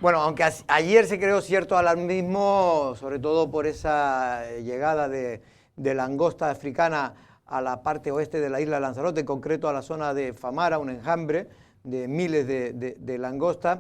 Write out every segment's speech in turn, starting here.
Bueno, aunque ayer se creó cierto alarmismo, sobre todo por esa llegada de langosta africana a la parte oeste de la isla de Lanzarote, en concreto a la zona de Famara, un enjambre de miles de langostas.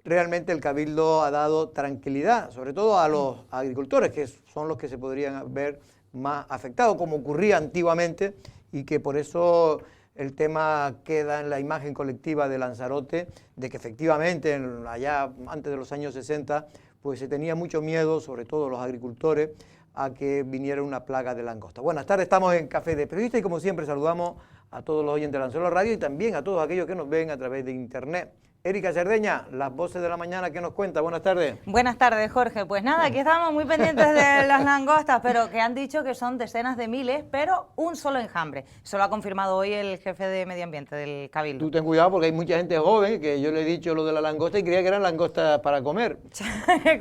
Realmente el Cabildo ha dado tranquilidad, sobre todo a los agricultores, que son los que se podrían ver más afectados, como ocurría antiguamente, y que por eso el tema queda en la imagen colectiva de Lanzarote, de que efectivamente allá antes de los años 60, pues se tenía mucho miedo, sobre todo los agricultores, a que viniera una plaga de langosta. Buenas tardes, estamos en Café de Periodista y como siempre saludamos a todos los oyentes de Lanzarote Radio y también a todos aquellos que nos ven a través de internet. Erika Cerdeña, las voces de la mañana, ¿qué nos cuenta? Buenas tardes. Buenas tardes, Jorge. Pues nada, aquí estamos muy pendientes de las langostas, pero que han dicho que son decenas de miles, pero un solo enjambre. Eso lo ha confirmado hoy el jefe de Medio Ambiente del Cabildo. Tú ten cuidado porque hay mucha gente joven que yo le he dicho lo de la langosta y creía que eran langostas para comer.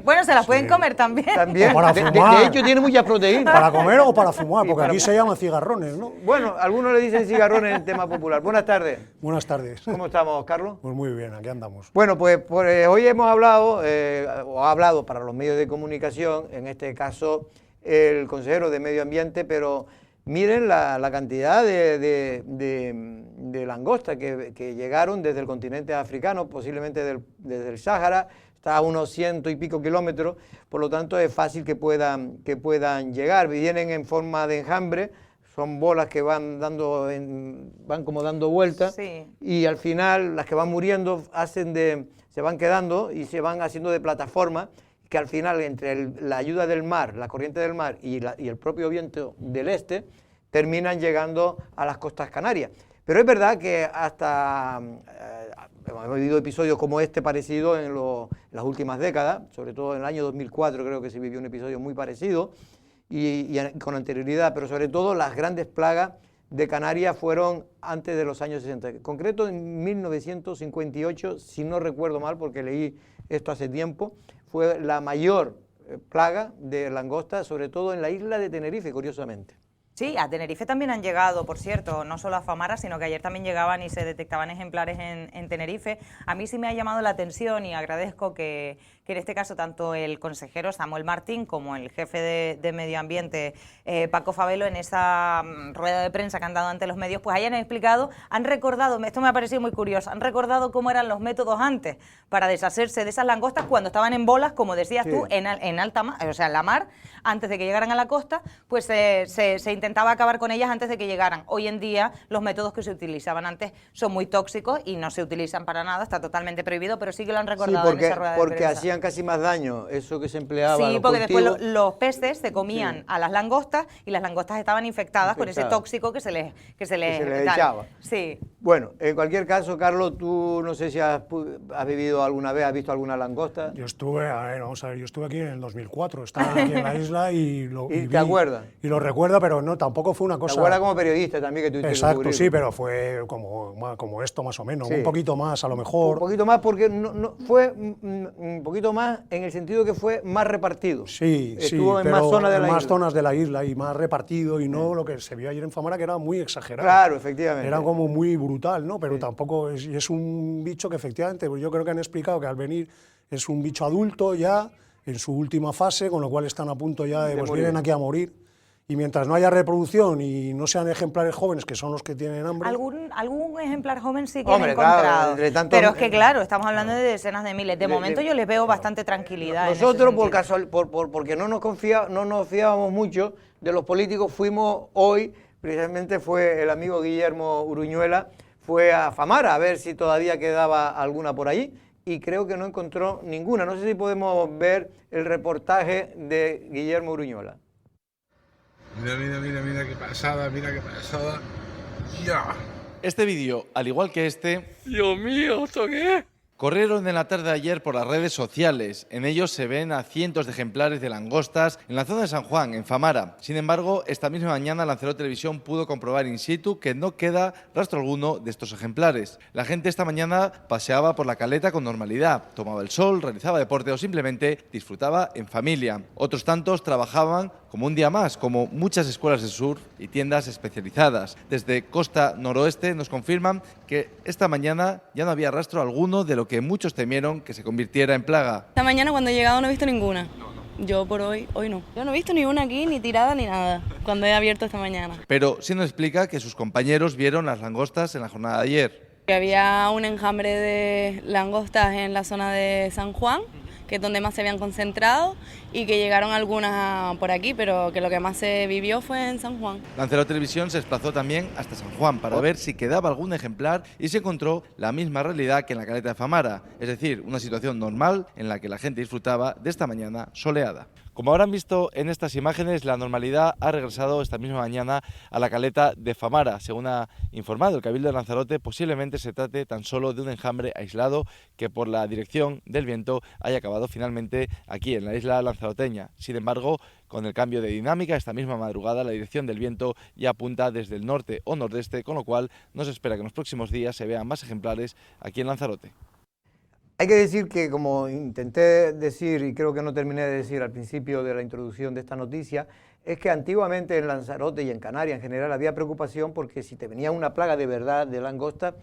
Bueno, se las pueden comer también. También. Para fumar. De hecho, tiene muchas proteínas. ¿Para comer o para fumar? Porque para... aquí se llaman cigarrones, ¿no? Bueno, algunos le dicen cigarrones en el tema popular. Buenas tardes. Buenas tardes. ¿Cómo estamos, Carlos? Pues muy bien, aquí andamos. Bueno, pues hoy hemos hablado, o ha hablado para los medios de comunicación, en este caso el consejero de Medio Ambiente, pero miren la cantidad de langostas que llegaron desde el continente africano, posiblemente desde el Sáhara, está a unos 100 y pico kilómetros, por lo tanto es fácil que puedan llegar. Vienen en forma de enjambre, son bolas que van como dando vueltas, sí. Y al final las que van muriendo se van quedando y se van haciendo de plataforma, que al final entre la ayuda del mar, la corriente del mar y el propio viento del este, terminan llegando a las costas canarias. Pero es verdad que hasta hemos vivido episodios como este parecido en las últimas décadas, sobre todo en el año 2004 creo que se vivió un episodio muy parecido, y con anterioridad, pero sobre todo las grandes plagas de Canarias fueron antes de los años 60. En concreto, en 1958, si no recuerdo mal, porque leí esto hace tiempo, fue la mayor plaga de langostas, sobre todo en la isla de Tenerife, curiosamente. Sí, a Tenerife también han llegado, por cierto, no solo a Famara, sino que ayer también llegaban y se detectaban ejemplares en Tenerife. A mí sí me ha llamado la atención y agradezco que en este caso tanto el consejero Samuel Martín como el jefe de Medio Ambiente, Paco Fabelo, en esa rueda de prensa que han dado ante los medios, pues hayan explicado, han recordado, esto me ha parecido muy curioso, han recordado cómo eran los métodos antes para deshacerse de esas langostas cuando estaban en bolas, como decías tú, en alta mar, o sea, en la mar, antes de que llegaran a la costa, pues se intentaba acabar con ellas antes de que llegaran. Hoy en día los métodos que se utilizaban antes son muy tóxicos y no se utilizan para nada, está totalmente prohibido, pero sí que lo han recordado en esa rueda de prensa. Porque hacían casi más daño eso que se empleaba. Sí, porque después los peces se comían a las langostas y las langostas estaban infectadas con ese tóxico que se les echaba. Sí. Bueno, en cualquier caso, Carlos, tú no sé si has vivido alguna vez, has visto alguna langosta. Yo estuve aquí en el 2004, estaba aquí en la isla y vi. ¿Te acuerdas? Y lo recuerdo, pero no, tampoco fue una cosa... ¿Te acuerdas como periodista también que tuviste? Exacto, sí, pero fue como esto más o menos, sí. Un poquito más a lo mejor. Un poquito más porque fue un poquito más en el sentido que fue más repartido. Sí, estuvo en más zonas de la isla. Más zonas de la isla y más repartido y no lo que se vio ayer en Famara, que era muy exagerado. Claro, efectivamente. Era como muy brutal, ¿no? Pero tampoco es un bicho que efectivamente, pues yo creo que han explicado que al venir es un bicho adulto ya, en su última fase, con lo cual están a punto ya de pues vienen aquí a morir. Y mientras no haya reproducción y no sean ejemplares jóvenes, que son los que tienen hambre... Algún ejemplar joven sí que han encontrado, claro, pero es que claro, estamos hablando de decenas de miles. De momento yo les veo bastante tranquilidad. Nosotros, porque no nos fiábamos mucho de los políticos, fuimos hoy, precisamente fue el amigo Guillermo Uruñuela, fue a Famara a ver si todavía quedaba alguna por allí, y creo que no encontró ninguna. No sé si podemos ver el reportaje de Guillermo Uruñuela. Mira qué pasada, ¡Ya! Este vídeo, al igual que este... ¡Dios mío, ¿esto qué es? Corrieron en la tarde de ayer por las redes sociales. En ellos se ven a cientos de ejemplares de langostas en la zona de San Juan, en Famara. Sin embargo, esta misma mañana Lanzarote Televisión pudo comprobar in situ que no queda rastro alguno de estos ejemplares. La gente esta mañana paseaba por la caleta con normalidad, tomaba el sol, realizaba deporte o simplemente disfrutaba en familia. Otros tantos trabajaban como un día más, como muchas escuelas de surf y tiendas especializadas. Desde Costa Noroeste nos confirman que esta mañana ya no había rastro alguno de lo que muchos temieron que se convirtiera en plaga. Esta mañana cuando he llegado no he visto ninguna. Yo por hoy no. Yo no he visto ni una aquí, ni tirada, ni nada, cuando he abierto esta mañana. Pero sí nos explica que sus compañeros vieron las langostas en la jornada de ayer. Había un enjambre de langostas en la zona de San Juan, que es donde más se habían concentrado, y que llegaron algunas por aquí, pero que lo que más se vivió fue en San Juan. Lanzarote Televisión se desplazó también hasta San Juan para ver si quedaba algún ejemplar y se encontró la misma realidad que en la caleta de Famara, es decir, una situación normal en la que la gente disfrutaba de esta mañana soleada. Como habrán visto en estas imágenes, la normalidad ha regresado esta misma mañana a la caleta de Famara. Según ha informado el Cabildo de Lanzarote, posiblemente se trate tan solo de un enjambre aislado que por la dirección del viento haya acabado finalmente aquí en la isla lanzaroteña. Sin embargo, con el cambio de dinámica, esta misma madrugada la dirección del viento ya apunta desde el norte o nordeste, con lo cual no se espera que en los próximos días se vean más ejemplares aquí en Lanzarote. Hay que decir que, como intenté decir y creo que no terminé de decir al principio de la introducción de esta noticia, es que antiguamente en Lanzarote y en Canarias en general había preocupación porque si te venía una plaga de verdad de langosta,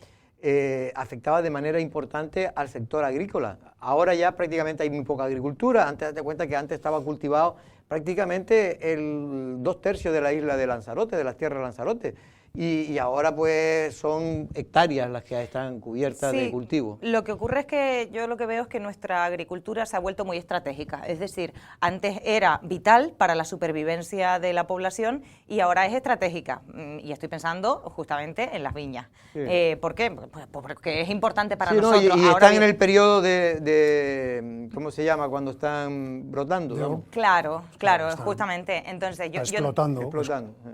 afectaba de manera importante al sector agrícola. Ahora ya prácticamente hay muy poca agricultura. Antes, date cuenta que antes estaba cultivado prácticamente el 2/3 de la isla de Lanzarote, de las tierras de Lanzarote. Y ahora pues son hectáreas las que están cubiertas de cultivo. Lo que ocurre es que yo lo que veo es que nuestra agricultura se ha vuelto muy estratégica. Es decir, antes era vital para la supervivencia de la población y ahora es estratégica. Y estoy pensando justamente en las viñas. Sí. ¿Por qué? Pues porque es importante para nosotros. No, y ahora están en el periodo de ¿cómo se llama? Cuando están brotando, ¿no? Claro, justamente. Entonces, explotando.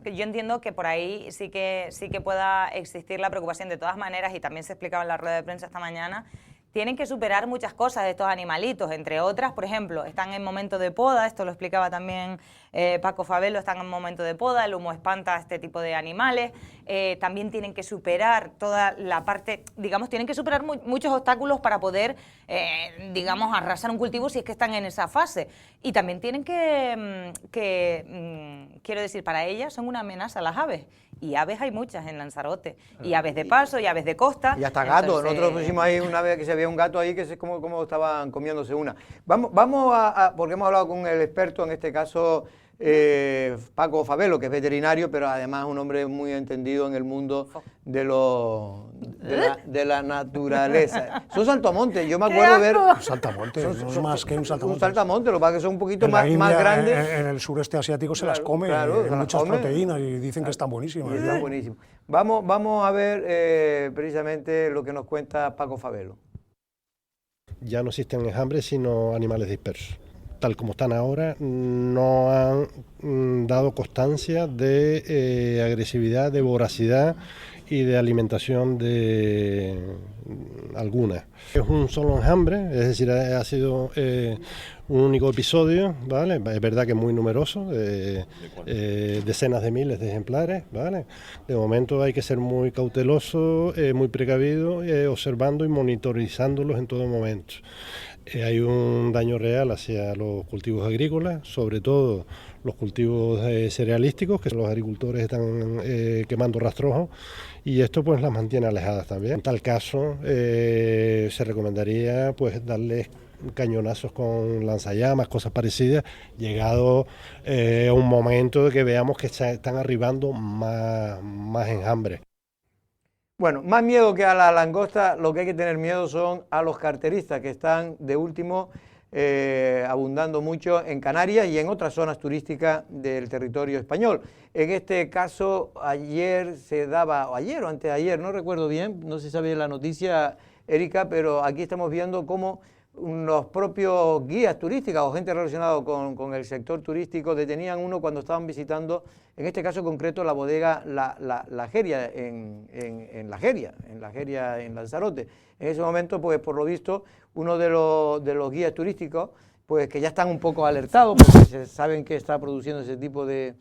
Yo entiendo que por ahí sí que pueda existir la preocupación. De todas maneras, y también se explicaba en la rueda de prensa esta mañana, tienen que superar muchas cosas de estos animalitos, entre otras, por ejemplo, están en momento de poda, esto lo explicaba también Paco Fabelo, están en momento de poda, el humo espanta a este tipo de animales, también tienen que superar toda la parte, digamos, tienen que superar muchos obstáculos para poder, digamos, arrasar un cultivo si es que están en esa fase. Y también tienen quiero decir, para ellas son una amenaza a las aves. Y aves hay muchas en Lanzarote, y aves de paso, y aves de costa. Y hasta gatos. Nosotros pusimos ahí una vez que se había un gato ahí que es como estaban comiéndose una. Vamos a porque hemos hablado con el experto, en este caso Paco Fabelo, que es veterinario, pero además un hombre muy entendido en el mundo de la naturaleza. Son saltamontes, yo me acuerdo ver... Un saltamonte, no es más que un saltamonte. Un saltamonte, lo que pasa es que son un poquito más grandes. En el sureste asiático se las come, muchas proteínas y dicen que están buenísimas. Están buenísimas. Vamos a ver precisamente lo que nos cuenta Paco Fabelo. Ya no existen enjambres, sino animales dispersos. Tal como están ahora, no han dado constancia de agresividad, de voracidad y de alimentación alguna. Es un solo enjambre, es decir, ha sido un único episodio, ¿vale? Es verdad que es muy numeroso, decenas de miles de ejemplares, ¿vale? De momento hay que ser muy cauteloso, muy precavido, observando y monitorizándolos en todo momento. Hay un daño real hacia los cultivos agrícolas, sobre todo los cultivos cerealísticos, que los agricultores están quemando rastrojos, y esto pues las mantiene alejadas también. En tal caso se recomendaría pues darles cañonazos con lanzallamas, cosas parecidas, llegado a un momento de que veamos que están arribando más enjambres. Bueno, más miedo que a la langosta, lo que hay que tener miedo son a los carteristas que están de último abundando mucho en Canarias y en otras zonas turísticas del territorio español. En este caso, ayer o antes de ayer, no recuerdo bien, no se sabe la noticia, Erika, pero aquí estamos viendo cómo los propios guías turísticos o gente relacionada con el sector turístico detenían uno cuando estaban visitando, en este caso concreto, la bodega La Jeria en La Jeria en Lanzarote. En ese momento, pues por lo visto, uno de los guías turísticos, pues que ya están un poco alertados porque saben que está produciendo ese tipo de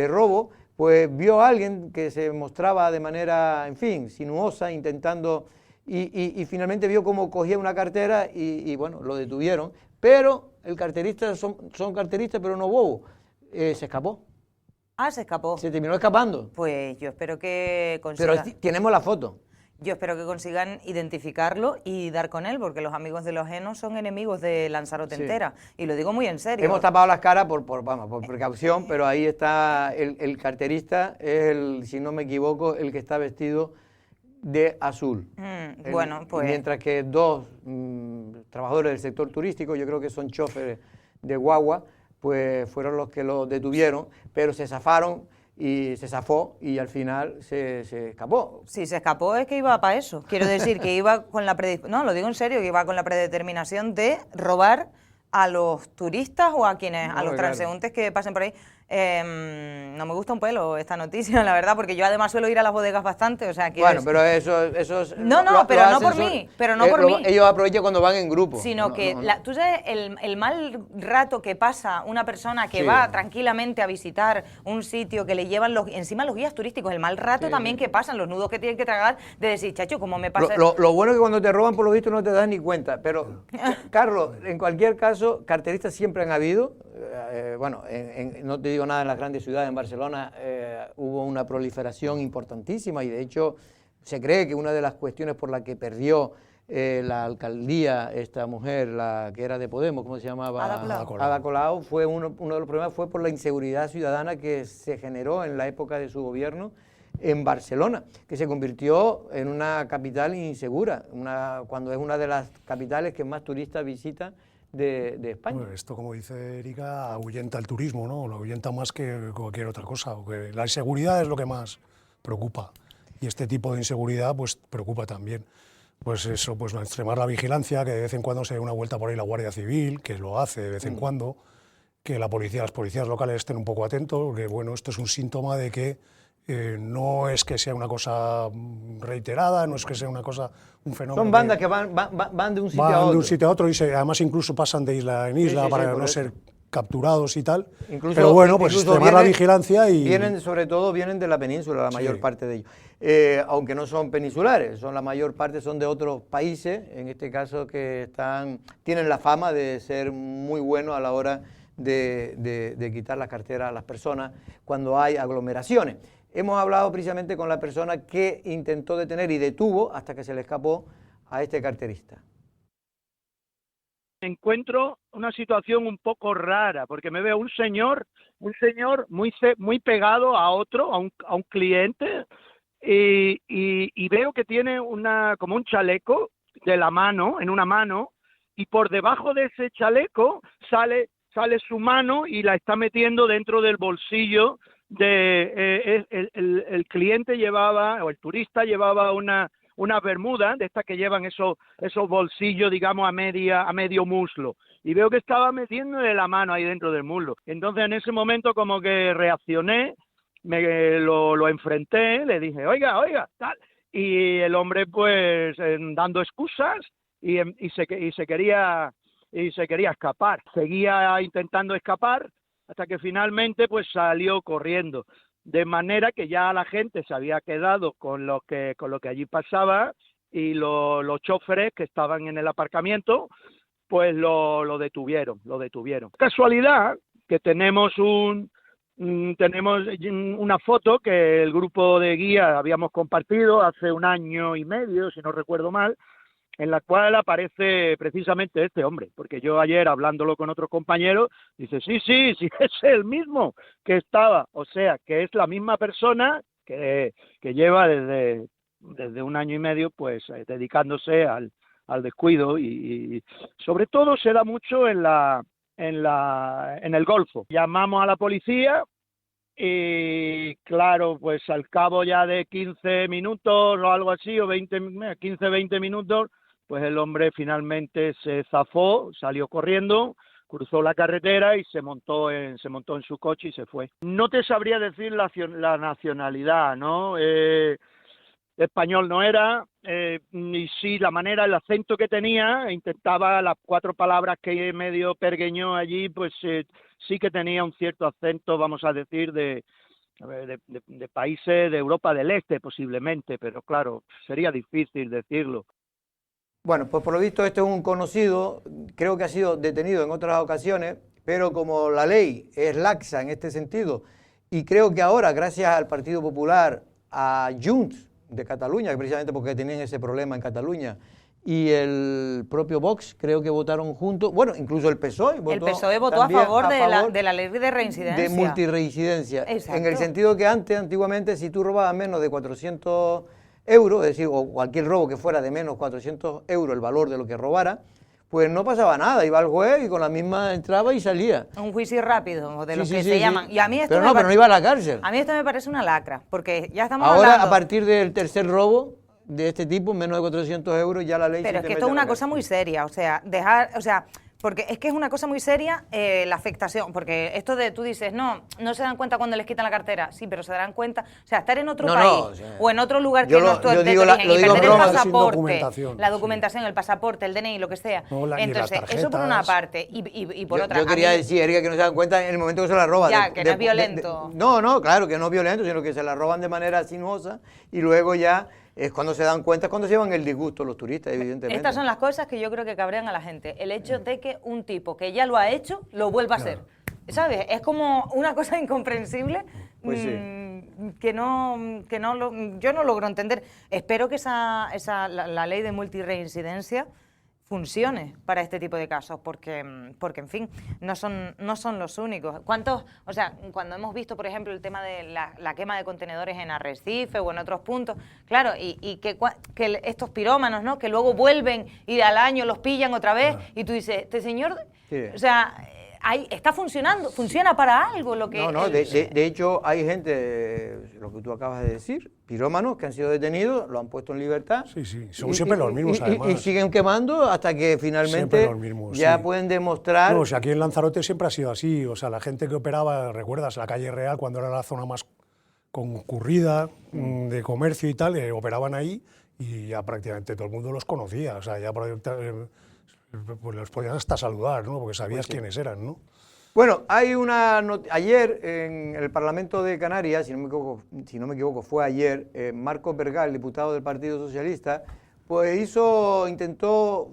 robo, pues vio a alguien que se mostraba de manera, en fin, sinuosa, intentando... Y finalmente vio cómo cogía una cartera y bueno, lo detuvieron. Pero el carterista son carteristas, pero no bobos. se escapó. Ah, se escapó. Se terminó escapando. Pues yo espero que Pero consigan... tenemos la foto. Yo espero que consigan identificarlo y dar con él, porque los amigos de los ajenos son enemigos de Lanzarote Sí. entera. Y lo digo muy en serio. Hemos tapado las caras por precaución, pero ahí está el carterista, es si no me equivoco, el que está vestido de azul. Bueno, pues... Mientras que dos trabajadores del sector turístico, yo creo que son choferes de guagua, pues fueron los que lo detuvieron, pero se zafaron y se zafó y al final se escapó. Si se escapó es que iba para eso. Quiero decir que iba con la no, lo digo en serio, que iba con la predeterminación de robar a los turistas o a quienes, a los transeúntes que pasen por ahí. No me gusta un pelo esta noticia, la verdad, porque yo además suelo ir a las bodegas bastante, o sea que... Bueno, pero eso es... No, pero no por mí, pero no por mí. Ellos aprovechan cuando van en grupo. Sino que, tú sabes, el mal rato que pasa una persona que va tranquilamente a visitar un sitio que le llevan encima los guías turísticos, el mal rato también que pasan, los nudos que tienen que tragar, de decir, chacho, ¿cómo me pasa? Lo bueno es que cuando te roban, por lo visto, no te das ni cuenta. Pero, Carlos, en cualquier caso, carteristas siempre han habido. Bueno, no te digo nada, en las grandes ciudades, en Barcelona hubo una proliferación importantísima y de hecho se cree que una de las cuestiones por la que perdió la alcaldía esta mujer, la que era de Podemos, ¿cómo se llamaba? Ada Colau, fue uno de los problemas fue por la inseguridad ciudadana que se generó en la época de su gobierno en Barcelona, que se convirtió en una capital insegura, cuando es una de las capitales que más turistas visita de España. Bueno, esto, como dice Erika, ahuyenta el turismo, ¿no? Lo ahuyenta más que cualquier otra cosa. Porque la inseguridad es lo que más preocupa. Y este tipo de inseguridad, pues, preocupa también. Pues eso, pues extremar la vigilancia, que de vez en cuando se dé una vuelta por ahí la Guardia Civil, que lo hace de vez en cuando, que las policías locales estén un poco atentos, porque, bueno, esto es un síntoma de que no es que sea una cosa reiterada, no es que sea una cosa, un fenómeno. Son bandas que van de un sitio a otro. Van de un sitio a otro y además incluso pasan de isla en isla para no ser capturados y tal. Pero bueno, pues extremar la vigilancia y... Sobre todo vienen de la península, la mayor parte de ellos. Aunque no son peninsulares, la mayor parte son de otros países, en este caso que tienen la fama de ser muy buenos a la hora de quitar la cartera a las personas cuando hay aglomeraciones. Hemos hablado precisamente con la persona que intentó detener y detuvo hasta que se le escapó a este carterista. Encuentro una situación un poco rara, porque me veo un señor muy pegado a otro, a un cliente, y veo que tiene como un chaleco de la mano, en una mano, y por debajo de ese chaleco sale su mano y la está metiendo dentro del bolsillo el cliente llevaba, o el turista llevaba una bermuda de estas que llevan esos bolsillos, digamos, a medio muslo, y veo que estaba metiéndole la mano ahí dentro del muslo. Entonces en ese momento como que reaccioné, lo enfrenté, le dije, oiga, tal, y el hombre pues dando excusas y se quería escapar, seguía intentando escapar, hasta que finalmente pues salió corriendo, de manera que ya la gente se había quedado con lo que allí pasaba, y los choferes que estaban en el aparcamiento pues lo detuvieron. Casualidad que tenemos una foto que el grupo de guía habíamos compartido hace 1 año y medio, si no recuerdo mal, en la cual aparece precisamente este hombre, porque yo ayer, hablándolo con otros compañeros, dice, sí, es el mismo que estaba, o sea, que es la misma persona que lleva desde 1 año y medio, pues, dedicándose al descuido, y sobre todo se da mucho en el Golfo. Llamamos a la policía, y claro, pues al cabo ya de 15 minutos o algo así, o 15-20 minutos, pues el hombre finalmente se zafó, salió corriendo, cruzó la carretera y se montó en su coche y se fue. No te sabría decir la nacionalidad, ¿no? Español no era, y sí la manera, el acento que tenía, intentaba las 4 palabras que medio pergueñó allí, pues sí que tenía un cierto acento, vamos a decir, de países de Europa del Este posiblemente, pero claro, sería difícil decirlo. Bueno, pues por lo visto este es un conocido, creo que ha sido detenido en otras ocasiones, pero como la ley es laxa en este sentido, y creo que ahora, gracias al Partido Popular, a Junts de Cataluña, precisamente porque tenían ese problema en Cataluña, y el propio Vox, creo que votaron juntos, bueno, incluso el PSOE votó. El PSOE votó a favor de la ley de reincidencia. De multirreincidencia. Exacto. En el sentido que antiguamente, si tú robabas menos de 400 euros, es decir, o cualquier robo que fuera de menos 400 euros el valor de lo que robara, pues no pasaba nada, iba al juez y con la misma entraba y salía. Un juicio rápido, de los Sí, que sí, se sí. llaman. Y a mí esto pero no iba a la cárcel. A mí esto me parece una lacra, porque ya estamos Ahora, hablando... a partir del tercer robo de este tipo, menos de 400 euros, ya la ley... Pero sí es te que mete esto es a la una cárcel. cosa muy seria, porque es que es una cosa muy seria la afectación, porque esto de, tú dices, no se dan cuenta cuando les quitan la cartera, sí, pero se darán cuenta, o sea, estar en otro país o sea, o en otro lugar que yo no lo- es tu yo de digo tu la- origen lo y digo en perder el broma. Sin pasaporte, documentación, la sí. documentación, el pasaporte, el DNI, lo que sea. No, y las Entonces, eso por una tarjetas. parte, y por otra... Yo a quería mí- decir, Erika, que no se dan cuenta en el momento que se la roban. Ya, que no es violento. No, claro, que no es violento, sino que se la roban de manera sinuosa y luego ya es cuando se dan cuenta, es cuando se llevan el disgusto los turistas, evidentemente. Estas son las cosas que yo creo que cabrean a la gente. El hecho de que un tipo que ya lo ha hecho, lo vuelva a hacer. ¿Sabes? Es como una cosa incomprensible Pues sí. que yo no logro entender. Espero que la ley de multirreincidencia funcione para este tipo de casos, porque en fin, no son los únicos. ¿Cuántos? O sea, cuando hemos visto, por ejemplo, el tema de la quema de contenedores en Arrecife o en otros puntos, claro, y que estos pirómanos, ¿no? Que luego vuelven y al año los pillan otra vez, y tú dices, este señor, Sí. o sea, ahí está funcionando, funciona para algo lo que... No, de hecho hay gente, lo que tú acabas de decir, pirómanos que han sido detenidos, lo han puesto en libertad. Sí, son siempre los mismos, además. Y siguen quemando hasta que finalmente Siempre los mismos, ya sí. pueden demostrar... No, o sea, aquí en Lanzarote siempre ha sido así. O sea, la gente que operaba, ¿recuerdas? La calle Real, cuando era la zona más concurrida de comercio y tal, operaban ahí y ya prácticamente todo el mundo los conocía. O sea, ya pues los podías hasta saludar, ¿no? Porque sabías quiénes eran, ¿no? Bueno, hay ayer en el Parlamento de Canarias, si no me equivoco fue ayer, Marcos Bergal, diputado del Partido Socialista, pues intentó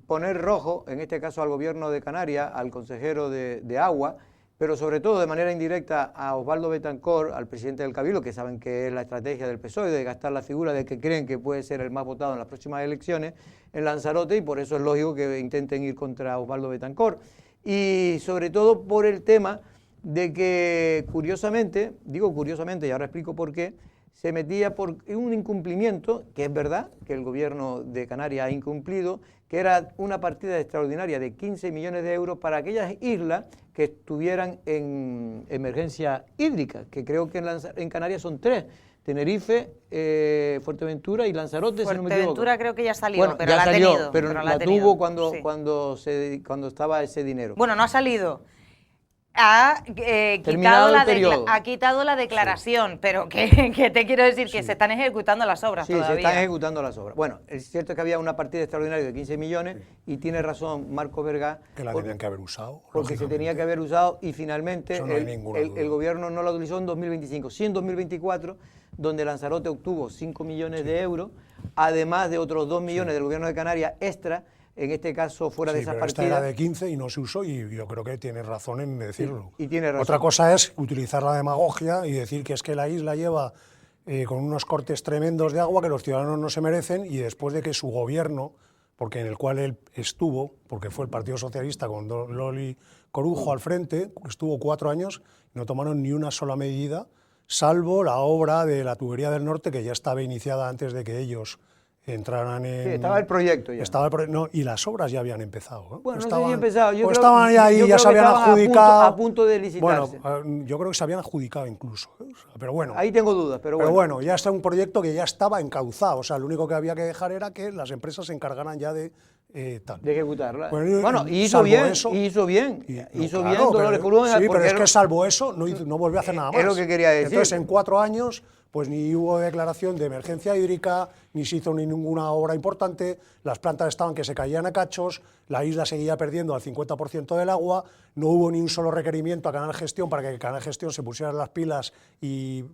poner rojo, en este caso al gobierno de Canarias, al consejero de Agua, pero sobre todo de manera indirecta a Osvaldo Betancourt, al presidente del Cabildo, que saben que es la estrategia del PSOE de gastar la figura de que creen que puede ser el más votado en las próximas elecciones en Lanzarote, y por eso es lógico que intenten ir contra Osvaldo Betancourt. Y sobre todo por el tema de que curiosamente, digo curiosamente y ahora explico por qué, se metía por un incumplimiento, que es verdad que el gobierno de Canarias ha incumplido, que era una partida extraordinaria de 15 millones de euros para aquellas islas que estuvieran en emergencia hídrica, que creo que en Canarias son 3. Tenerife, Fuerteventura y Lanzarote, si no me equivoco. Fuerteventura creo que ya salió, Bueno, pero ya la ha salió, tenido. pero la la ha tenido, tuvo sí. cuando estaba ese dinero. Bueno, no ha salido. Ha Terminado el periodo. ha quitado la declaración, pero que te quiero decir que se están ejecutando las obras Sí, todavía. se están ejecutando las obras. Bueno, es cierto que había una partida extraordinaria de 15 millones y tiene razón Marco Vergá. Que la tenían que haber usado. Porque se lógicamente. tenía que haber usado y finalmente Eso no hay ninguna duda. el gobierno no la utilizó en 2025, sí en 2024, donde Lanzarote obtuvo 5 millones de euros, además de otros 2 millones del gobierno de Canarias extra, en este caso fuera de Sí, esas pero esta partidas. era de 15 y no se usó, y yo creo que tiene razón en decirlo. y tiene razón. Otra cosa es utilizar la demagogia y decir que es que la isla lleva con unos cortes tremendos de agua que los ciudadanos no se merecen, y después de que su gobierno, porque en el cual él estuvo, porque fue el Partido Socialista con Loli Corujo al frente, estuvo 4 años, no tomaron ni una sola medida, salvo la obra de la tubería del norte, que ya estaba iniciada antes de que ellos entraran en... Sí, estaba el proyecto ya. No, y las obras ya habían empezado. ¿eh? Bueno, no sé Estaban, si empezado. Yo pues creo- estaban ya ahí, yo ya creo se que habían estaban adjudicado. a punto de licitarse. Bueno, yo creo que se habían adjudicado incluso. Pero bueno. Ahí tengo dudas, pero Pero bueno. bueno, ya está un proyecto que ya estaba encauzado. O sea, lo único que había que dejar era que las empresas se encargaran ya de tal. De ejecutarla. Bueno, Bueno, y hizo salvo bien, eso- hizo bien. No, Hizo claro, bien Dolores pero- Colón. Sí, pero porque es era- que salvo eso, no volvió a hacer nada más. es lo que quería decir. Entonces, en 4 años, pues ni hubo declaración de emergencia hídrica, ni se hizo ni ninguna obra importante, las plantas estaban que se caían a cachos, la isla seguía perdiendo al 50% del agua, no hubo ni un solo requerimiento a Canal Gestión para que Canal Gestión se pusiera las pilas y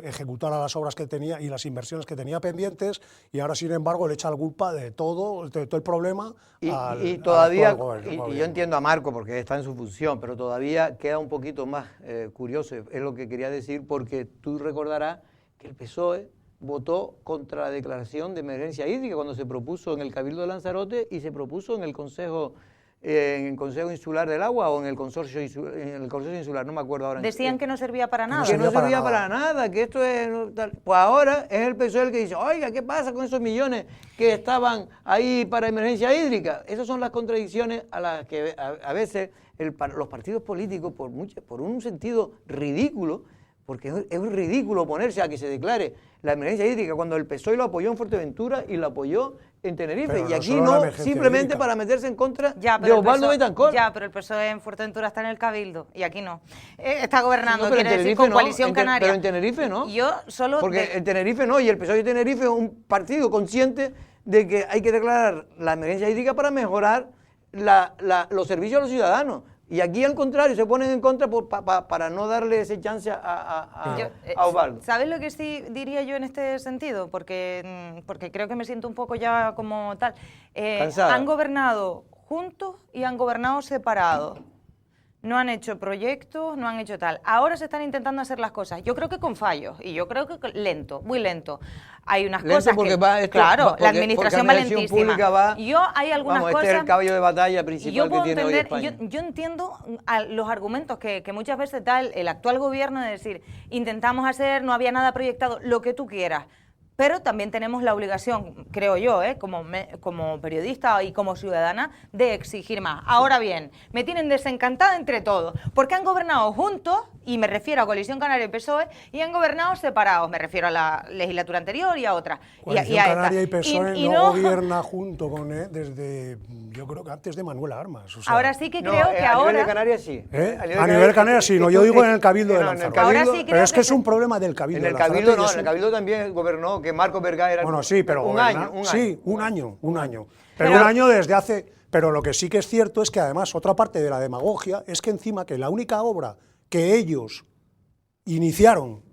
ejecutara las obras que tenía y las inversiones que tenía pendientes, y ahora, sin embargo, le echa la culpa de todo el problema y todavía, y yo entiendo a Marco porque está en su función, pero todavía queda un poquito más curioso, es lo que quería decir, porque tú recordarás que el PSOE votó contra la declaración de emergencia hídrica cuando se propuso en el Cabildo de Lanzarote y se propuso en el Consejo Insular del Agua o en el Consorcio Insular, no me acuerdo ahora. Decían que no servía para nada. Que no servía para nada, que esto es... Pues ahora es el PSOE el que dice, oiga, ¿qué pasa con esos millones que estaban ahí para emergencia hídrica? Esas son las contradicciones a las que a veces los partidos políticos, por un sentido ridículo, porque es un ridículo oponerse a que se declare la emergencia hídrica cuando el PSOE lo apoyó en Fuerteventura y lo apoyó en Tenerife, pero y no aquí solo no, hídrica. simplemente para meterse en contra de Osvaldo Betancor. Ya, pero el PSOE en Fuerteventura está en el Cabildo y aquí no. Está gobernando, No, pero quiere decir, con Coalición Canaria. Pero en Tenerife no. Yo solo... Porque en Tenerife no, y el PSOE de Tenerife es un partido consciente de que hay que declarar la emergencia hídrica para mejorar los servicios a los ciudadanos. Y aquí, al contrario, se ponen en contra para no darle ese chance a Osvaldo. ¿Sabes lo que sí diría yo en este sentido? Porque creo que me siento un poco ya como tal. Cansada. Han gobernado juntos y han gobernado separados. No han hecho proyectos, no han hecho tal. Ahora se están intentando hacer las cosas. Yo creo que con fallos y yo creo que lento, muy lento. Hay unas cosas porque que... claro, la administración va lentísima. Hay algunas cosas... Este es el caballo de batalla principal que tiene hoy España. Yo entiendo los argumentos que muchas veces da el actual gobierno de decir, intentamos hacer, no había nada proyectado, lo que tú quieras. Pero también tenemos la obligación, creo yo, como periodista y como ciudadana, de exigir más. Ahora bien, me tienen desencantada entre todos, porque han gobernado juntos, y me refiero a Coalición Canaria y PSOE, y han gobernado separados, me refiero a la legislatura anterior y a otra. Coalición Canaria y PSOE no gobierna junto con desde, yo creo que antes de Manuel Armas. O sea, ahora sí que creo que a ahora... nivel de Canarias sí. A nivel Canarias sí, no, yo digo en el Cabildo de Lanzarote. Ahora sí creo pero es que es un problema del Cabildo de Lanzarote. En el Cabildo no, en el Cabildo también gobernó, que Marcos Vergá era... Bueno, sí, pero un año. Sí, un año. Pero un año desde hace... Pero lo que sí que es cierto es que además otra parte de la demagogia es que encima que la única obra que ellos iniciaron,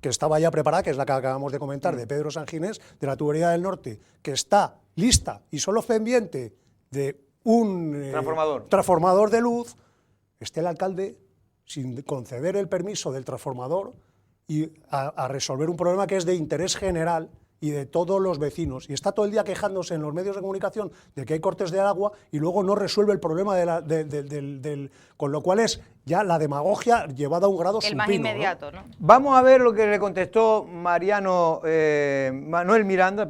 que estaba ya preparada, que es la que acabamos de comentar, de Pedro Sanginés, de la tubería del norte, que está lista y solo pendiente de un transformador de luz, esté el alcalde sin conceder el permiso del transformador y a resolver un problema que es de interés general y de todos los vecinos, y está todo el día quejándose en los medios de comunicación de que hay cortes de agua y luego no resuelve el problema con lo cual es ya la demagogia llevada a un grado supino. El más inmediato, ¿no? Vamos a ver lo que le contestó Manuel Miranda,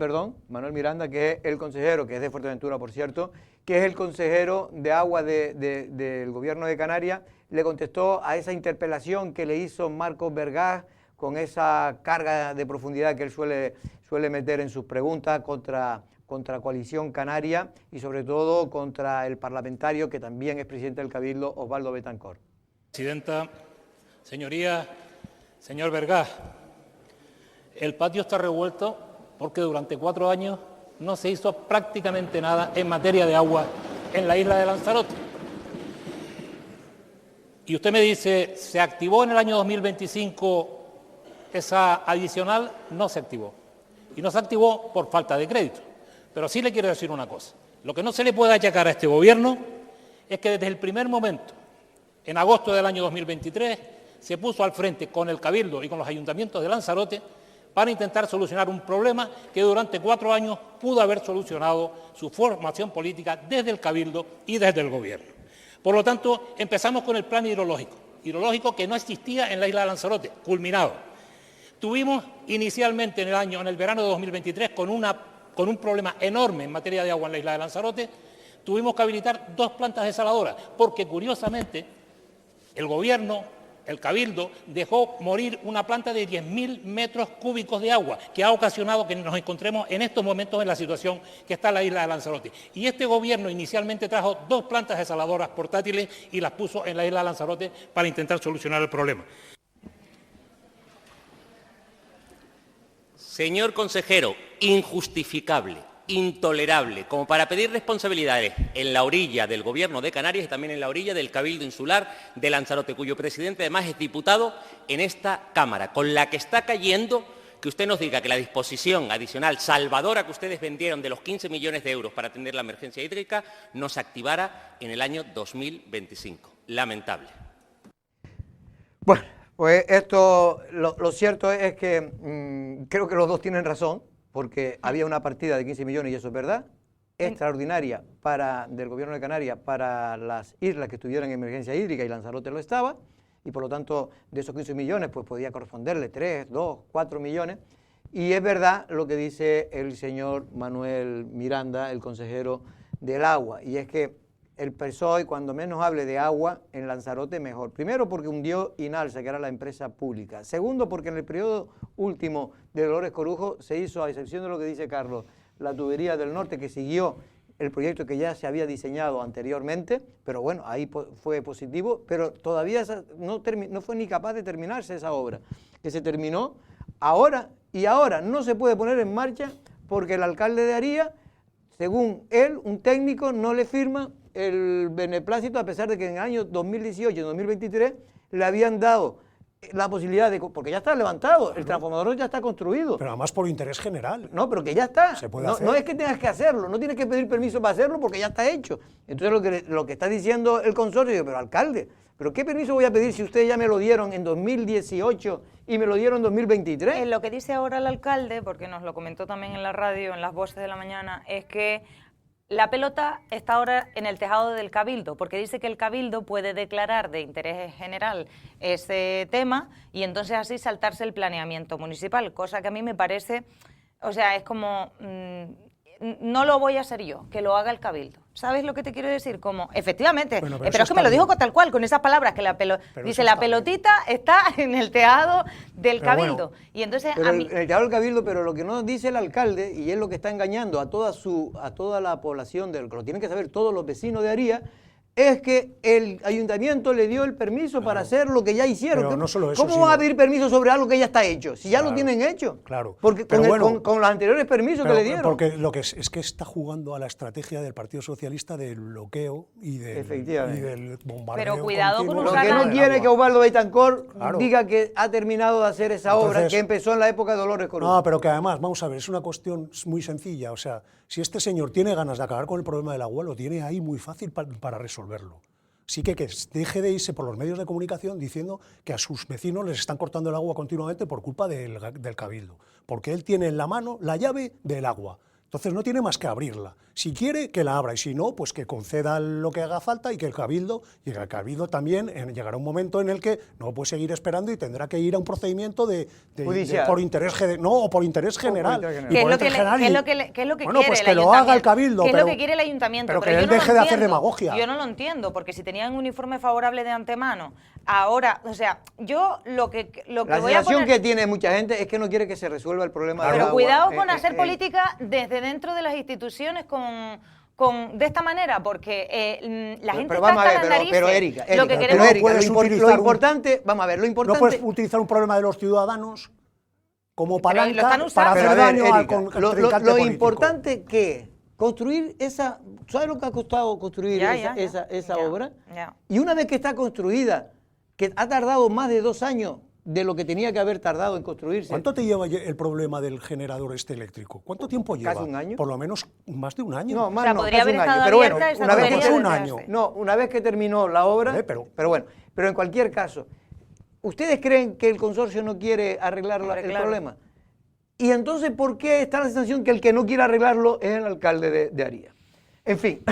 que es el consejero, que es de Fuerteventura, por cierto, que es el consejero de agua del gobierno de Canarias. Le contestó a esa interpelación que le hizo Marcos Vergá, con esa carga de profundidad que él suele meter en sus preguntas contra Coalición Canaria y sobre todo contra el parlamentario que también es presidente del Cabildo, Osvaldo Betancor. Presidenta, señorías, señor Vergá, el patio está revuelto porque durante 4 años no se hizo prácticamente nada en materia de agua en la isla de Lanzarote. Y usted me dice, ¿se activó en el año 2025 esa adicional? No se activó. Y no se activó por falta de crédito. Pero sí le quiero decir una cosa. Lo que no se le puede achacar a este gobierno es que desde el primer momento, en agosto del año 2023, se puso al frente con el Cabildo y con los ayuntamientos de Lanzarote para intentar solucionar un problema que durante 4 años pudo haber solucionado su formación política desde el Cabildo y desde el gobierno. Por lo tanto, empezamos con el plan hidrológico que no existía en la isla de Lanzarote, culminado. Tuvimos inicialmente en el verano de 2023 con un problema enorme en materia de agua en la isla de Lanzarote. Tuvimos que habilitar 2 plantas desaladoras porque curiosamente el gobierno, el Cabildo, dejó morir una planta de 10.000 metros cúbicos de agua que ha ocasionado que nos encontremos en estos momentos en la situación que está la isla de Lanzarote. Y este gobierno inicialmente trajo 2 plantas desaladoras portátiles y las puso en la isla de Lanzarote para intentar solucionar el problema. Señor consejero, injustificable, intolerable, como para pedir responsabilidades en la orilla del Gobierno de Canarias y también en la orilla del Cabildo Insular de Lanzarote, cuyo presidente además es diputado en esta Cámara, con la que está cayendo que usted nos diga que la disposición adicional salvadora que ustedes vendieron de los 15 millones de euros para atender la emergencia hídrica no se activara en el año 2025. Lamentable. Bueno, pues esto, lo cierto es que creo que los dos tienen razón, porque había una partida de 15 millones, y eso es verdad, extraordinaria del Gobierno de Canarias para las islas que estuvieran en emergencia hídrica, y Lanzarote lo estaba, y por lo tanto de esos 15 millones pues podía corresponderle 3, 2, 4 millones, y es verdad lo que dice el señor Manuel Miranda, el consejero del agua, y es que el PSOE cuando menos hable de agua en Lanzarote mejor. Primero porque hundió Inalsa, que era la empresa pública. Segundo porque en el periodo último de Dolores Corujo se hizo, a excepción de lo que dice Carlos, la tubería del norte, que siguió el proyecto que ya se había diseñado anteriormente, pero bueno, ahí fue positivo, pero todavía no fue ni capaz de terminarse esa obra, que se terminó ahora, y ahora no se puede poner en marcha porque el alcalde de Aría, según él, un técnico, no le firma el beneplácito, a pesar de que en el año 2018 y 2023 le habían dado la posibilidad de, porque ya está levantado, el transformador ya está construido. Pero además por interés general. No, pero que ya está. Se puede hacer. No es que tengas que hacerlo, no tienes que pedir permiso para hacerlo porque ya está hecho. Entonces lo que está diciendo el consorcio, digo, pero alcalde, ¿pero qué permiso voy a pedir si ustedes ya me lo dieron en 2018 y me lo dieron en 2023? Lo que dice ahora el alcalde, porque nos lo comentó también en la radio, en las voces de la mañana, es que la pelota está ahora en el tejado del Cabildo, porque dice que el Cabildo puede declarar de interés general ese tema y entonces así saltarse el planeamiento municipal, cosa que a mí me parece, o sea, es como, no lo voy a hacer yo, que lo haga el Cabildo. ¿Sabes lo que te quiero decir? Como, efectivamente, bueno, pero es que me lo dijo tal cual, con esas palabras, que dice, la pelotita está en el tejado del Cabildo. Bueno, y entonces pero a mí... el tejado del Cabildo, pero lo que no dice el alcalde, y es lo que está engañando a toda la población, que lo tienen que saber todos los vecinos de Aría, es que el ayuntamiento le dio el permiso para hacer lo que ya hicieron. Pero no solo eso, ¿Cómo va a pedir permiso sobre algo que ya está hecho? Si ya lo tienen hecho. Claro. Porque con los anteriores permisos que le dieron. Porque lo que es que está jugando a la estrategia del Partido Socialista del bloqueo y del bombardeo. Pero cuidado con Lo que no quiere que Osvaldo Betancourt diga que ha terminado de hacer esa obra que empezó en la época de Dolores Corujo. No, pero que además, vamos a ver, es una cuestión muy sencilla. O sea, si este señor tiene ganas de acabar con el problema del agua, lo tiene ahí muy fácil para resolverlo. Sí que deje de irse por los medios de comunicación diciendo que a sus vecinos les están cortando el agua continuamente por culpa del Cabildo, porque él tiene en la mano la llave del agua. Entonces no tiene más que abrirla. Si quiere, que la abra, y si no, pues que conceda lo que haga falta y que el Cabildo también llegará un momento en el que no puede seguir esperando y tendrá que ir a un procedimiento por interés general. ¿Qué es lo que bueno, quiere pues el que lo haga el ayuntamiento? Cabildo. ¿Qué es lo que quiere el ayuntamiento? Pero que él deje de hacer demagogia. Yo no lo entiendo, porque si tenían un informe favorable de antemano, ahora, o sea, yo lo que la voy a sensación poner... que tiene mucha gente es que no quiere que se resuelva el problema del agua. Pero cuidado con hacer política desde dentro de las instituciones de esta manera, porque la gente está hasta las narices. Pero Erika, lo que queremos... lo importante, vamos a ver, lo importante... No puedes utilizar un problema de los ciudadanos como palanca para hacer ver, daño al Erika, contrincante lo político. Importante que construir esa... ¿Sabes lo que ha costado construir esa obra? Ya. Y una vez que está construida, que ha tardado más de 2 años de lo que tenía que haber tardado en construirse. ¿Cuánto te lleva el problema del generador eléctrico? ¿Cuánto tiempo lleva? ¿Casi un año? Por lo menos más de un año. No, más o sea, no, podría casi haber un año. estado Pero bueno, abierta esa una vez tubería que un año. una vez que terminó la obra, pero en cualquier caso, ¿ustedes creen que el consorcio no quiere arreglar el problema? Y entonces, ¿por qué está la sensación que el que no quiere arreglarlo es el alcalde de Aría? En fin,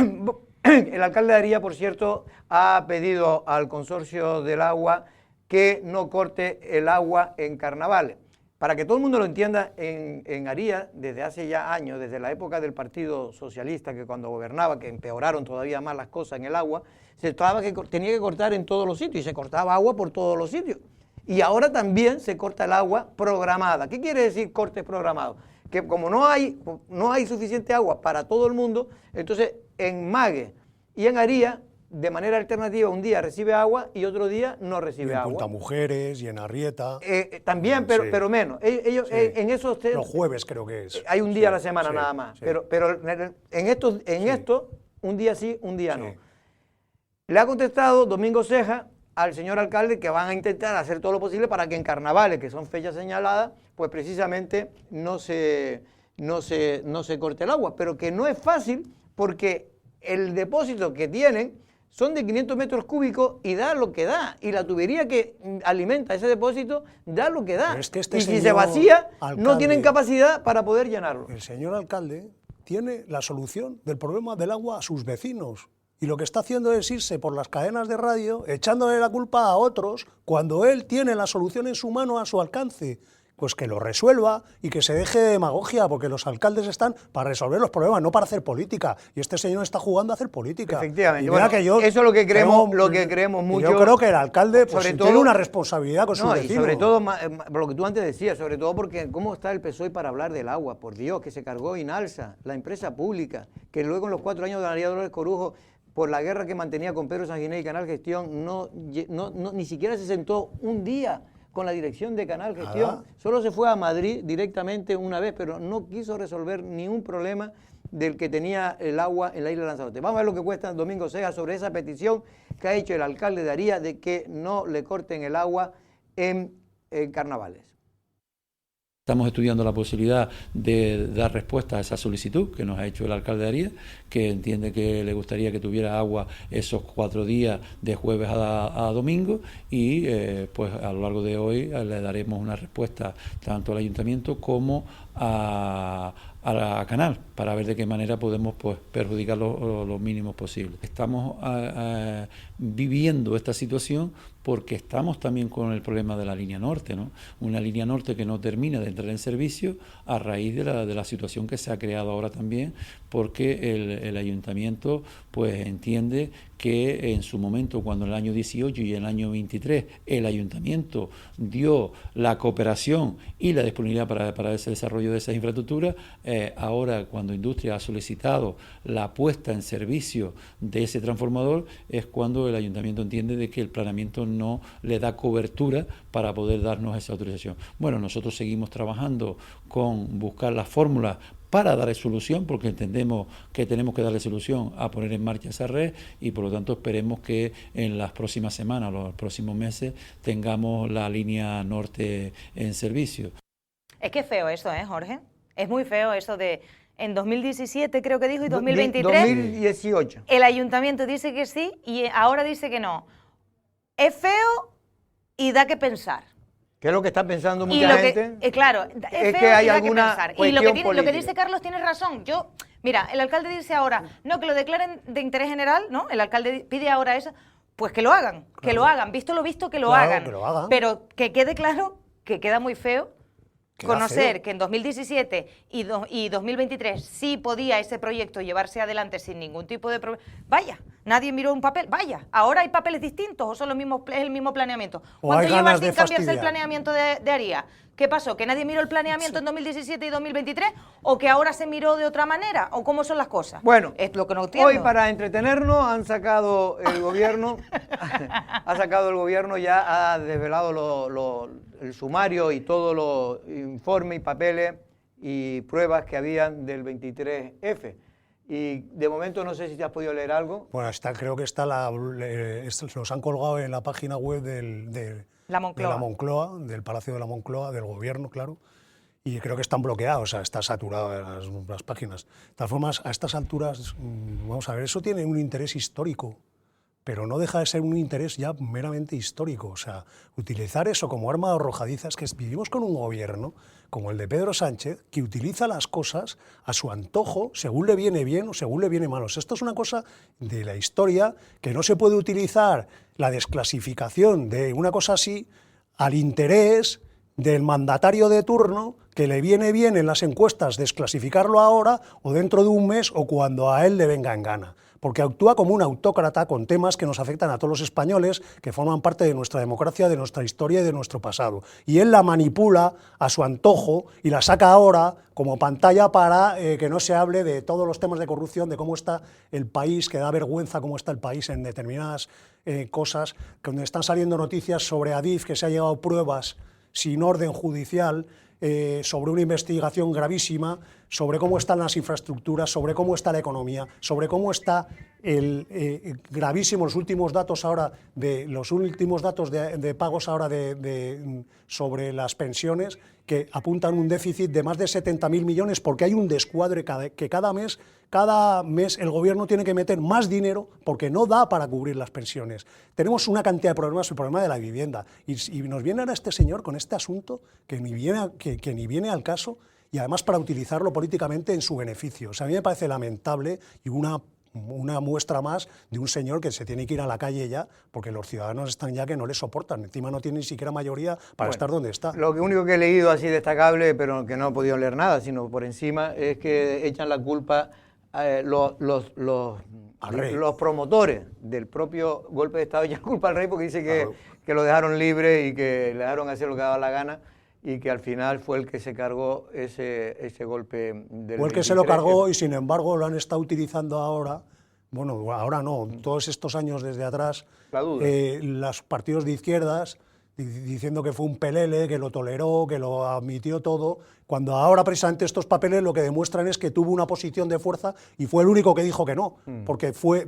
el alcalde de Aría, por cierto, ha pedido al consorcio del agua que no corte el agua en carnavales. Para que todo el mundo lo entienda, en Aría, desde hace ya años, desde la época del Partido Socialista, que cuando gobernaba, que empeoraron todavía más las cosas en el agua, se estaba que tenía que cortar en todos los sitios, y se cortaba agua por todos los sitios. Y ahora también se corta el agua programada. ¿Qué quiere decir cortes programados? Que como no hay suficiente agua para todo el mundo, entonces en Mague y en Aría de manera alternativa, un día recibe agua y otro día no recibe agua. En Punta Mujeres y en Arrieta. También, pero menos. Ellos en esos los jueves creo que es. Hay un día a la semana nada más. Sí. Pero en esto, un día sí, un día no. Le ha contestado Domingo Ceja al señor alcalde que van a intentar hacer todo lo posible para que en carnavales, que son fechas señaladas, pues precisamente no se corte el agua. Pero que no es fácil porque el depósito que tienen son de 500 metros cúbicos y da lo que da. Y la tubería que alimenta ese depósito da lo que da. Pero es que y si se vacía, alcalde, no tienen capacidad para poder llenarlo. El señor alcalde tiene la solución del problema del agua a sus vecinos. Y lo que está haciendo es irse por las cadenas de radio echándole la culpa a otros cuando él tiene la solución en su mano, a su alcance. Pues que lo resuelva y que se deje de demagogia, porque los alcaldes están para resolver los problemas, no para hacer política. Y este señor está jugando a hacer política. Efectivamente. Y mira que yo, eso es lo que creemos mucho. Yo creo que el alcalde pues, sobre todo, tiene una responsabilidad con sus vecinos. Y sobre todo, por lo que tú antes decías, sobre todo porque cómo está el PSOE para hablar del agua. Por Dios, que se cargó Inalsa, la empresa pública, que luego en los 4 años de María Dolores Corujo, por la guerra que mantenía con Pedro Sanguiné y Canal Gestión, ni siquiera se sentó un día con la dirección de Canal Gestión. Solo se fue a Madrid directamente una vez, pero no quiso resolver ni un problema del que tenía el agua en la isla de Lanzarote. Vamos a ver lo que cuesta Domingo Ceja sobre esa petición que ha hecho el alcalde de Aría de que no le corten el agua en carnavales. Estamos estudiando la posibilidad de dar respuesta a esa solicitud que nos ha hecho el alcalde de Aría, que entiende que le gustaría que tuviera agua esos 4 días de jueves a domingo y pues a lo largo de hoy le daremos una respuesta tanto al ayuntamiento como a la Canal para ver de qué manera podemos pues perjudicar lo mínimo posible. Estamos viviendo esta situación porque estamos también con el problema de la línea norte, ¿no? Una línea norte que no termina de entrar en servicio a raíz de la situación que se ha creado ahora también, porque el ayuntamiento pues entiende que en su momento, cuando en el año 18 y en el año 23 el ayuntamiento dio la cooperación y la disponibilidad para ese desarrollo de esas infraestructuras, ahora cuando Industria ha solicitado la puesta en servicio de ese transformador es cuando el ayuntamiento entiende de que el planeamiento no le da cobertura para poder darnos esa autorización. Bueno, nosotros seguimos trabajando con buscar las fórmulas para darle solución, porque entendemos que tenemos que darle solución a poner en marcha esa red y por lo tanto esperemos que en las próximas semanas o los próximos meses tengamos la línea norte en servicio. Es que es feo eso, Jorge? Es muy feo eso de... En 2017 creo que dijo y 2023... 2018. El ayuntamiento dice que sí y ahora dice que no. Es feo y da que pensar. ¿Qué es lo que está pensando mucha gente? Claro, es feo que hay y da alguna que pensar. Y lo que dice Carlos tiene razón. Mira, el alcalde dice ahora, no, que lo declaren de interés general, ¿no? El alcalde pide ahora eso, pues que lo hagan, claro. Que lo hagan, visto lo visto, que lo hagan. Que lo hagan. Pero que quede claro que queda muy feo conocer que en 2017 y 2023 sí podía ese proyecto llevarse adelante sin ningún tipo de problema. Vaya, nadie miró un papel. Vaya, ahora hay papeles distintos o son es el mismo planeamiento. ¿Cuánto lleva sin cambiarse el planeamiento de Aría? ¿Qué pasó? ¿Que nadie miró el planeamiento en 2017 y 2023? ¿O que ahora se miró de otra manera? ¿O cómo son las cosas? Bueno, es lo que no entiendo. Hoy para entretenernos han sacado el gobierno, ya ha desvelado el sumario y todos los informes y papeles y pruebas que habían del 23F. Y de momento no sé si te has podido leer algo. Bueno, creo que los han colgado en la página web de la Moncloa, del Palacio de la Moncloa, del gobierno, claro, y creo que están bloqueados, o sea, está saturado las páginas. De todas formas, a estas alturas, vamos a ver, eso tiene un interés histórico, pero no deja de ser un interés ya meramente histórico. O sea, utilizar eso como arma arrojadiza, es que vivimos con un gobierno como el de Pedro Sánchez, que utiliza las cosas a su antojo, según le viene bien o según le viene mal. O sea, esto es una cosa de la historia que no se puede utilizar la desclasificación de una cosa así al interés del mandatario de turno, que le viene bien en las encuestas desclasificarlo ahora o dentro de un mes o cuando a él le venga en gana. porque actúa como un autócrata con temas que nos afectan a todos los españoles, que forman parte de nuestra democracia, de nuestra historia y de nuestro pasado. Y él la manipula a su antojo y la saca ahora como pantalla para que no se hable de todos los temas de corrupción, de cómo está el país, que da vergüenza cómo está el país en determinadas cosas, donde están saliendo noticias sobre Adif, que se ha llegado pruebas sin orden judicial, sobre una investigación gravísima, sobre cómo están las infraestructuras, sobre cómo está la economía, sobre cómo está gravísimo los últimos datos ahora de pagos ahora sobre las pensiones, que apuntan un déficit de más de 70.000 millones, porque hay un descuadre que cada mes el gobierno tiene que meter más dinero porque no da para cubrir las pensiones. Tenemos una cantidad de problemas, el problema de la vivienda, y nos viene ahora este señor con este asunto que ni viene al caso, y además para utilizarlo políticamente en su beneficio. O sea, a mí me parece lamentable y una muestra más de un señor que se tiene que ir a la calle ya, porque los ciudadanos están ya que no le soportan, encima no tiene ni siquiera mayoría para estar donde está. Lo único que he leído así destacable, pero que no he podido leer nada, sino por encima, es que echan la culpa los promotores del propio golpe de Estado, echan culpa al rey porque dice que lo dejaron libre y que le dejaron hacer lo que daba la gana, y que al final fue el que se cargó ese golpe del Fue el que se lo cargó, y sin embargo lo han estado utilizando ahora, bueno, ahora no, todos estos años desde atrás, los partidos de izquierdas, diciendo que fue un pelele, que lo toleró, que lo admitió todo, cuando ahora precisamente estos papeles lo que demuestran es que tuvo una posición de fuerza y fue el único que dijo que no, porque fue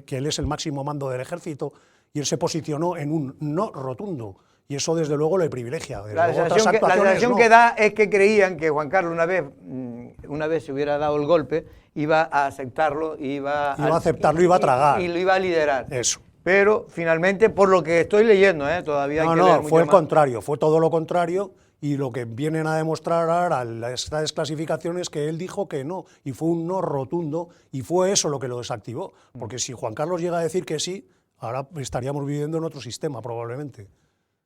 que él es el máximo mando del ejército, y él se posicionó en un no rotundo. Y eso, desde luego, le privilegia. La sensación que da es que creían que Juan Carlos, una vez se hubiera dado el golpe, iba a aceptarlo, iba a tragar. Y lo iba a liderar. Eso. Pero, finalmente, por lo que estoy leyendo, todavía hay que leer mucho fue el más. contrario, fue todo lo contrario, y lo que vienen a demostrar ahora esta desclasificación es que él dijo que no, y fue un no rotundo, y fue eso lo que lo desactivó. Porque si Juan Carlos llega a decir que sí, ahora estaríamos viviendo en otro sistema, probablemente.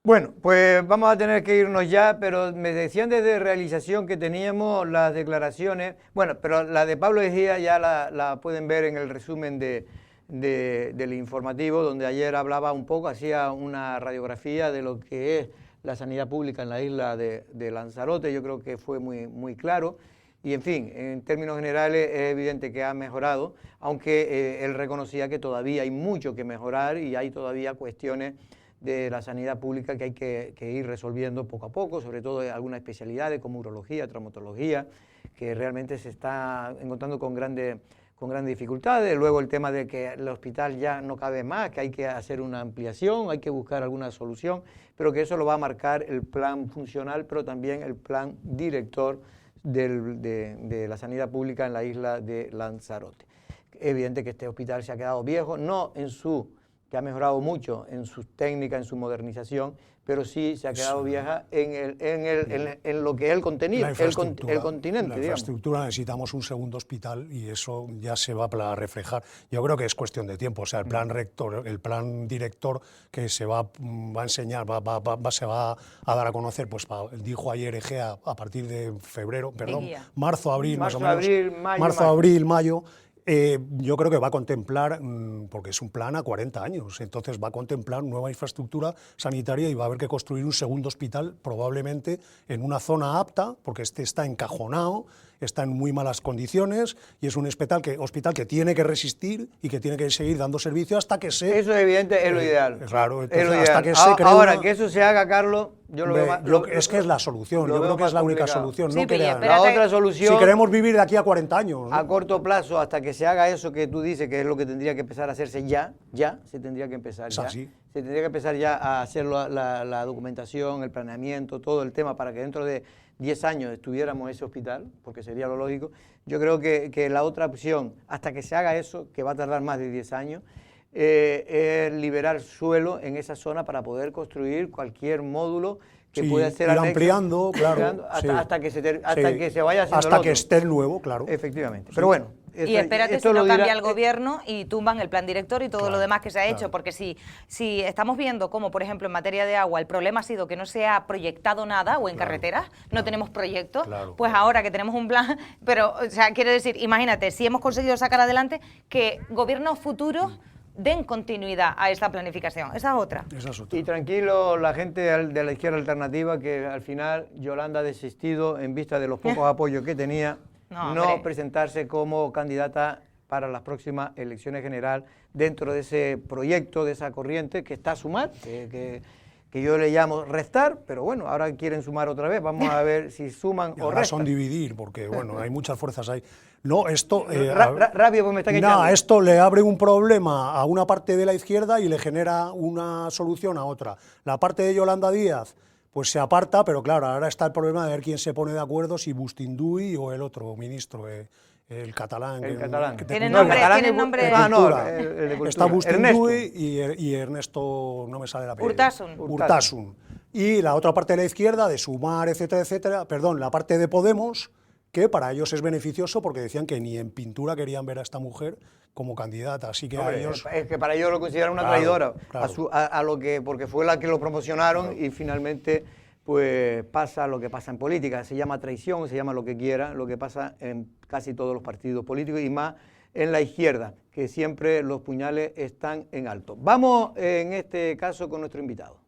Bueno, pues vamos a tener que irnos ya, pero me decían desde realización que teníamos las declaraciones, bueno, pero la de Pablo Ejía ya la pueden ver en el resumen del informativo, donde ayer hablaba un poco, hacía una radiografía de lo que es la sanidad pública en la isla de Lanzarote. Yo creo que fue muy claro, y en fin, en términos generales es evidente que ha mejorado, aunque él reconocía que todavía hay mucho que mejorar y hay todavía cuestiones de la sanidad pública que hay que ir resolviendo poco a poco, sobre todo algunas especialidades como urología, traumatología, que realmente se está encontrando con grandes dificultades. Luego el tema de que el hospital ya no cabe más, que hay que hacer una ampliación, hay que buscar alguna solución, pero que eso lo va a marcar el plan funcional, pero también el plan director de la sanidad pública en la isla de Lanzarote. Evidente que este hospital se ha quedado viejo, no que ha mejorado mucho en sus técnicas, en su modernización, pero sí se ha quedado vieja en lo que es el contenido, el continente. La infraestructura, necesitamos un segundo hospital, y eso ya se va a reflejar. Yo creo que es cuestión de tiempo. O sea, el plan rector, el plan director que se va a enseñar, se va a dar a conocer, pues dijo ayer Egea, a partir de marzo, abril, más o menos. Marzo, abril, mayo. Yo creo que va a contemplar, porque es un plan a 40 años, entonces va a contemplar nueva infraestructura sanitaria, y va a haber que construir un segundo hospital, probablemente en una zona apta, porque este está encajonado, está en muy malas condiciones, y es un hospital que tiene que resistir y que tiene que seguir dando servicio hasta que se... Eso es evidente, es lo ideal. Claro, entonces, es lo ideal. Hasta que se ahora, que eso se haga, Carlos, yo es que es la solución, yo creo que es la única solución. Sí, la otra solución... Si queremos vivir de aquí a 40 años... A corto plazo, hasta que se haga eso que tú dices, que es lo que tendría que empezar a hacerse ya se tendría que empezar ya. Se tendría que empezar ya a hacer la documentación, el planeamiento, todo el tema, para que dentro de 10 años estuviéramos ese hospital, porque sería lo lógico. Yo creo que la otra opción, hasta que se haga eso, que va a tardar más de 10 años, es liberar suelo en esa zona para poder construir cualquier módulo que pueda ser anexo, ampliando, claro. Hasta que se vaya haciendo hasta que esté el nuevo, claro. Efectivamente. Pero bueno, Y espérate si no cambia el gobierno y tumban el plan director y todo lo demás que se ha hecho, porque si estamos viendo cómo, por ejemplo, en materia de agua, el problema ha sido que no se ha proyectado nada, o en carreteras no tenemos proyectos, pues ahora que tenemos un plan, pero, o sea, quiero decir, imagínate, si hemos conseguido sacar adelante que gobiernos futuros den continuidad a esta planificación. Esa es otra. Y tranquilo, la gente de la izquierda alternativa, que al final Yolanda ha desistido en vista de los pocos apoyos que tenía, no presentarse como candidata para las próximas elecciones generales dentro de ese proyecto, de esa corriente que está a sumar, que yo le llamo restar, pero bueno, ahora quieren sumar otra vez, vamos a ver si suman o restan. Son dividir, porque bueno, hay muchas fuerzas ahí. No, esto... rápido, pues me están echando. Esto le abre un problema a una parte de la izquierda y le genera una solución a otra. La parte de Yolanda Díaz pues se aparta, pero claro, ahora está el problema de ver quién se pone de acuerdo, si Bustinduy o el otro ministro, el catalán. El catalán. ¿Tiene nombre? Está Bustinduy y Ernesto, no me sale la apellido. Urtasun. Y la otra parte de la izquierda, de Sumar, etcétera, etcétera, perdón, la parte de Podemos, que para ellos es beneficioso porque decían que ni en pintura querían ver a esta mujer como candidata, así que a ellos... Es que para ellos lo consideran una traidora, a lo que, porque fue la que lo promocionaron y finalmente pues pasa lo que pasa en política, se llama traición, se llama lo que quiera, lo que pasa en casi todos los partidos políticos y más en la izquierda, que siempre los puñales están en alto. Vamos en este caso con nuestro invitado.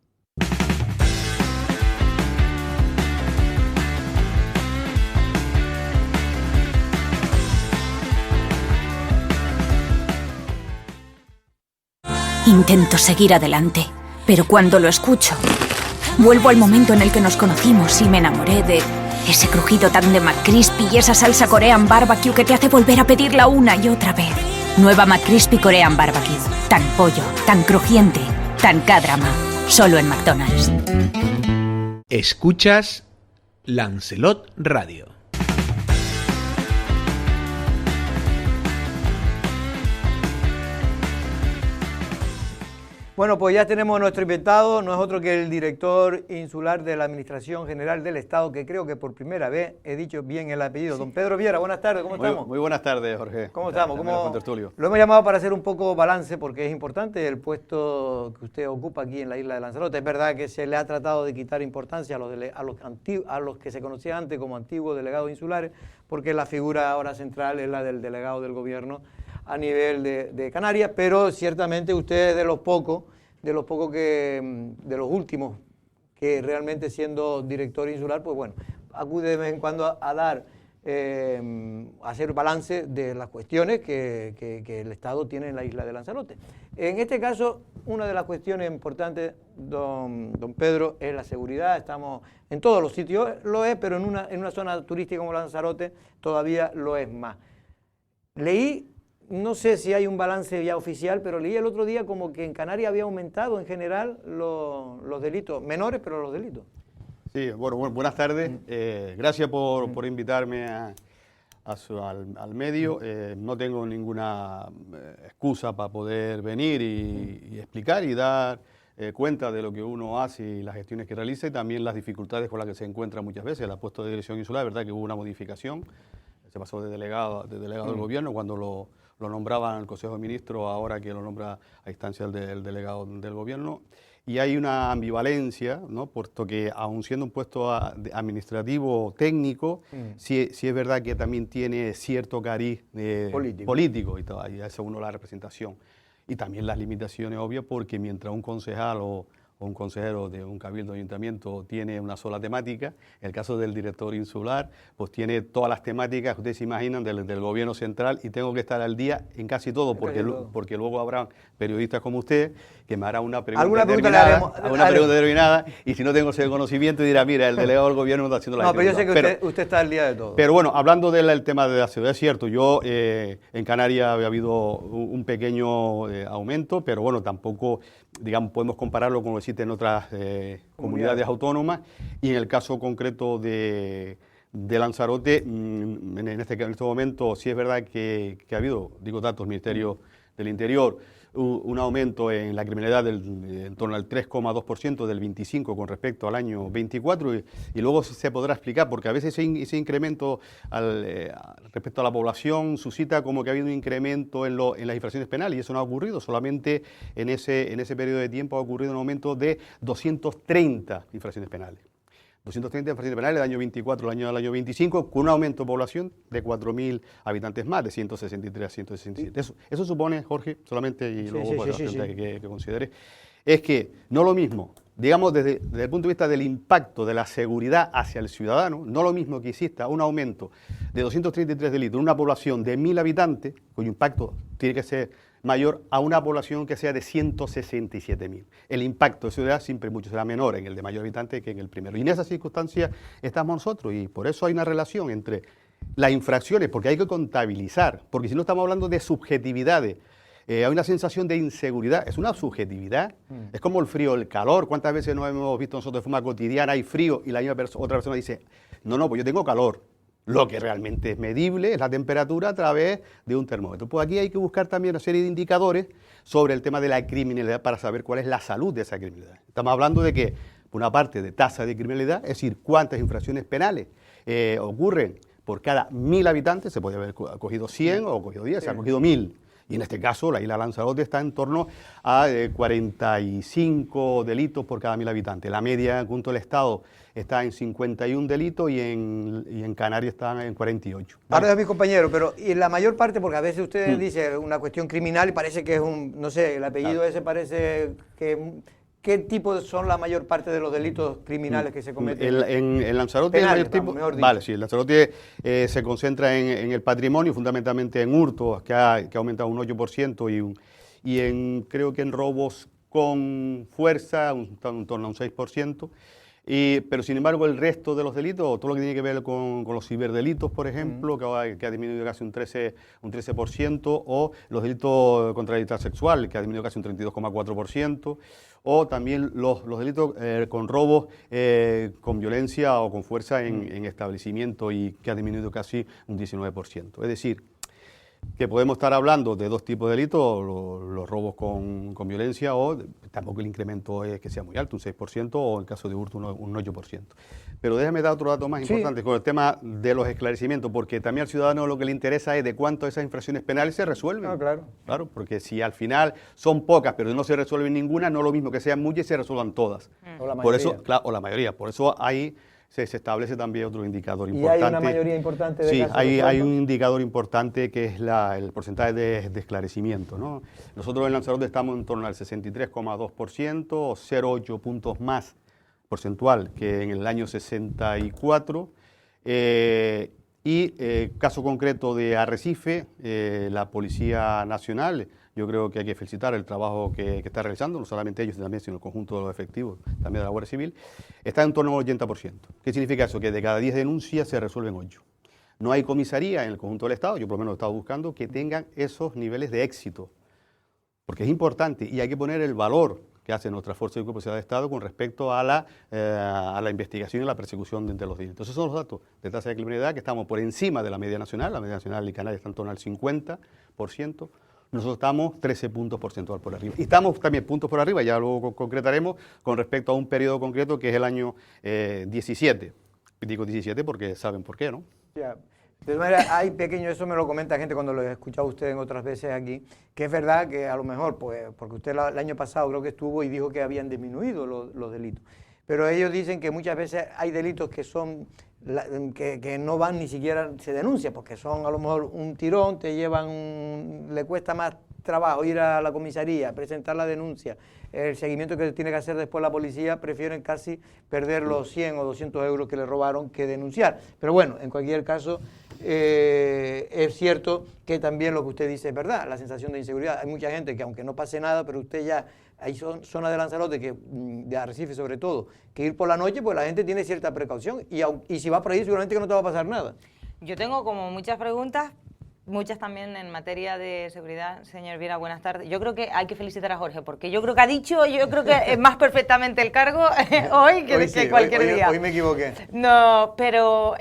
Intento seguir adelante, pero cuando lo escucho, vuelvo al momento en el que nos conocimos y me enamoré de ese crujido tan de McCrispy y esa salsa Korean Barbecue que te hace volver a pedirla una y otra vez. Nueva McCrispy Korean Barbecue. Tan pollo, tan crujiente, tan K-drama. Solo en McDonald's. Escuchas Lancelot Radio. Bueno, pues ya tenemos nuestro invitado, no es otro que el director insular de la Administración General del Estado, que creo que por primera vez he dicho bien el apellido. Don Pedro Viera, buenas tardes, ¿cómo estamos? Muy buenas tardes, Jorge. ¿Cómo estamos? Lo hemos llamado para hacer un poco balance, porque es importante el puesto que usted ocupa aquí en la isla de Lanzarote. Es verdad que se le ha tratado de quitar importancia a los que se conocían antes como antiguos delegados insulares, porque la figura ahora central es la del delegado del gobierno a nivel de Canarias, pero ciertamente usted es de los últimos que realmente siendo director insular, pues bueno, acude de vez en cuando a dar, a hacer balance de las cuestiones que el Estado tiene en la isla de Lanzarote. En este caso, una de las cuestiones importantes, don Pedro, es la seguridad. Estamos en todos los sitios, lo es, pero en una zona turística como Lanzarote todavía lo es más. Leí, no sé si hay un balance ya oficial, pero leí el otro día como que en Canarias había aumentado en general los delitos, menores, pero los delitos. Sí, bueno, buenas tardes. Gracias por invitarme al medio. No tengo ninguna excusa para poder venir y explicar y dar cuenta de lo que uno hace y las gestiones que realiza y también las dificultades con las que se encuentra muchas veces. El puesto de dirección insular, verdad que hubo una modificación, se pasó de delegado del gobierno cuando lo nombraban al Consejo de Ministros, ahora que lo nombra a instancia del delegado del gobierno. Y hay una ambivalencia, ¿no? Puesto que aun siendo un puesto administrativo técnico, sí es verdad que también tiene cierto cariz político y hace uno la representación. Y también las limitaciones obvias, porque mientras un concejal o un consejero de un cabildo de ayuntamiento tiene una sola temática, en el caso del director insular, pues tiene todas las temáticas que ustedes se imaginan del gobierno central y tengo que estar al día en casi todo, porque luego habrá periodistas como usted que me hará una pregunta determinada y si no tengo ese conocimiento dirá, mira, el delegado del gobierno está haciendo la pero yo sé que usted está al día de todo. Pero bueno, hablando del tema de la seguridad, es cierto, yo en Canarias había habido un pequeño aumento, pero bueno, tampoco, digamos, podemos compararlo con lo que existe en otras comunidades autónomas y en el caso concreto de Lanzarote, en este momento sí es verdad que ha habido, digo datos, el Ministerio del Interior, un aumento en la criminalidad en torno al 3,2% del 25 con respecto al año 24 y luego se podrá explicar porque a veces ese incremento respecto a la población suscita como que ha habido un incremento en las infracciones penales y eso no ha ocurrido, solamente en ese periodo de tiempo ha ocurrido un aumento de 230 infracciones penales. 230 infracciones penales del año 24 al año 25, con un aumento de población de 4.000 habitantes más, de 163 a 167. Eso supone, Jorge, solamente, y luego para la pregunta que considere, es que no lo mismo, digamos desde el punto de vista del impacto de la seguridad hacia el ciudadano, no lo mismo que exista un aumento de 233 delitos en una población de 1.000 habitantes, cuyo impacto tiene que ser mayor a una población que sea de 167.000. El impacto de ciudad siempre mucho será menor en el de mayor habitante que en el primero. Y en esa circunstancia estamos nosotros y por eso hay una relación entre las infracciones, porque hay que contabilizar, porque si no estamos hablando de subjetividades, hay una sensación de inseguridad, es una subjetividad, es como el frío, el calor. ¿Cuántas veces nos hemos visto nosotros de forma cotidiana, hay frío y la misma otra persona dice, no, pues yo tengo calor? Lo que realmente es medible es la temperatura a través de un termómetro. Pues aquí hay que buscar también una serie de indicadores sobre el tema de la criminalidad para saber cuál es la salud de esa criminalidad. Estamos hablando de que, por una parte, de tasa de criminalidad, es decir, cuántas infracciones penales ocurren por cada 1.000 habitantes, se puede haber cogido 100 o cogido 10, se ha cogido 1.000. Y en este caso, la isla Lanzarote está en torno a 45 delitos por cada 1.000 habitantes. La media junto al Estado está en 51 delitos y en Canarias están en 48. Ahora de mis compañeros, pero y la mayor parte, porque a veces ustedes dicen una cuestión criminal y parece que es no sé, el apellido ese parece que... ¿Qué tipo son la mayor parte de los delitos criminales que se cometen? En Lanzarote, penales, el mayor tipo, vale, sí, Lanzarote se concentra en el patrimonio, fundamentalmente en hurtos, que ha aumentado un 8%, y creo que en robos con fuerza, en torno a un 6%. Pero sin embargo el resto de los delitos, todo lo que tiene que ver con los ciberdelitos, por ejemplo, que ha disminuido casi un 13%, o los delitos contra la libertad sexual, que ha disminuido casi un 32,4%, o también los delitos con robos con violencia o con fuerza en establecimiento, y que ha disminuido casi un 19%. Es decir, que podemos estar hablando de dos tipos de delitos, los robos con violencia, o tampoco el incremento es que sea muy alto, un 6%, o en caso de hurto un 8%. Pero déjame dar otro dato más importante con el tema de los esclarecimientos, porque también al ciudadano lo que le interesa es de cuánto esas infracciones penales se resuelven. Claro, porque si al final son pocas, pero no se resuelven ninguna, no es lo mismo que sean muchas y se resuelvan todas. O la mayoría. Por eso, o la mayoría. Por eso hay... Se establece también otro indicador importante. ¿Y hay una mayoría importante de casos? Sí, hay un indicador importante que es el porcentaje de esclarecimiento, ¿no? Nosotros en Lanzarote estamos en torno al 63,2%, 0,8 puntos más porcentual que en el año 64. Caso concreto de Arrecife, la Policía Nacional, yo creo que hay que felicitar el trabajo que está realizando, no solamente ellos también, sino el conjunto de los efectivos, también de la Guardia Civil, está en torno al 80%. ¿Qué significa eso? Que de cada 10 denuncias se resuelven 8. No hay comisaría en el conjunto del Estado, yo por lo menos he estado buscando, que tengan esos niveles de éxito, porque es importante y hay que poner el valor que hace nuestra Fuerza y Cuerpo de Seguridad de Estado con respecto a la investigación y la persecución de los delitos. Esos son los datos de tasa de criminalidad, que estamos por encima de la media nacional. La media nacional de Canarias está en torno al 50%. Nosotros estamos 13 puntos porcentuales por arriba. Y estamos también puntos por arriba, ya luego concretaremos, con respecto a un periodo concreto que es el año 17. Digo 17 porque saben por qué, ¿no? Ya. De todas maneras, hay pequeño, eso me lo comenta gente cuando lo he escuchado a usted en otras veces aquí, que es verdad que a lo mejor, pues, porque usted el año pasado creo que estuvo y dijo que habían disminuido los delitos. Pero ellos dicen que muchas veces hay delitos que son que no van ni siquiera, se denuncian, porque son a lo mejor un tirón, le cuesta más trabajo ir a la comisaría, presentar la denuncia, el seguimiento que tiene que hacer después la policía, prefieren casi perder los 100 o 200 euros que le robaron que denunciar. Pero bueno, en cualquier caso, es cierto que también lo que usted dice es verdad, la sensación de inseguridad. Hay mucha gente que aunque no pase nada, pero usted ya, hay zonas de Lanzarote, de Arrecife sobre todo, que ir por la noche, pues la gente tiene cierta precaución y si va por ahí seguramente que no te va a pasar nada. Yo tengo como muchas preguntas, muchas también en materia de seguridad. Señor Viera, buenas tardes. Yo creo que hay que felicitar a Jorge, porque yo creo que ha dicho, yo creo que es más perfectamente el cargo hoy que cualquier día. Hoy me equivoqué. No, pero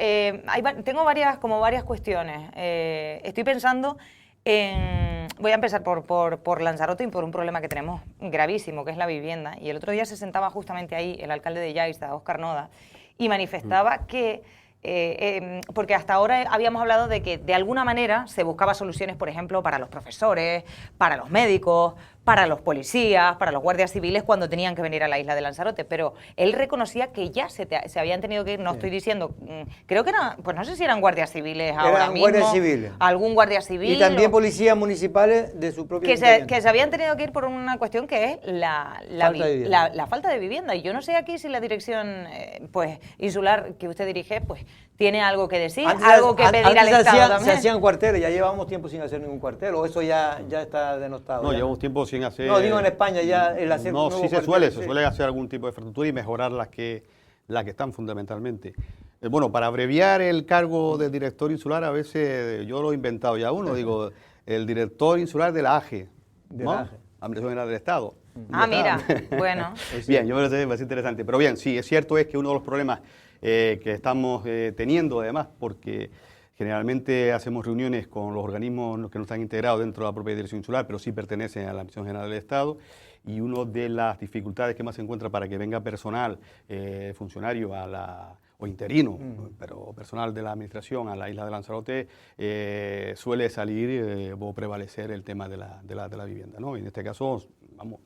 tengo varias cuestiones. Estoy pensando Voy a empezar por Lanzarote y por un problema que tenemos gravísimo, que es la vivienda. Y el otro día se sentaba justamente ahí el alcalde de Yaiza, Óscar Noda, y manifestaba que, porque hasta ahora habíamos hablado de que de alguna manera se buscaba soluciones, por ejemplo, para los profesores, para los médicos, para los policías, para los guardias civiles cuando tenían que venir a la isla de Lanzarote, pero él reconocía que ya se habían tenido que ir, no estoy diciendo, creo que eran, pues no sé si eran guardias civiles ahora mismo. Guardias civiles. Algún guardia civil. Y también policías municipales de su propio que se habían tenido que ir por una cuestión que es la falta de vivienda. Y yo no sé aquí si la dirección pues insular que usted dirige pues tiene algo que decir, algo que pedir al Estado también. Se hacían cuarteles, ya llevamos tiempo sin hacer ningún cuartel, o eso ya está denostado. No, llevamos tiempo sin hacer... No, digo en España ya el hacer... No, sí se suele hacer algún tipo de infraestructura y mejorar las que están fundamentalmente. Bueno, para abreviar el cargo de director insular, a veces yo lo he inventado ya uno, digo, el director insular de la AGE, de ¿no? la AGE. Administración General del Estado. Mira, bueno. Bien, yo me lo sé, es interesante. Pero bien, sí, es cierto es que uno de los problemas que estamos teniendo, además, porque generalmente hacemos reuniones con los organismos que no están integrados dentro de la propia dirección insular, pero sí pertenecen a la Administración General del Estado, y una de las dificultades que más se encuentra para que venga personal, funcionario o interino, pero personal de la administración a la isla de Lanzarote, suele salir o prevalecer el tema de la vivienda, ¿no? Y en este caso,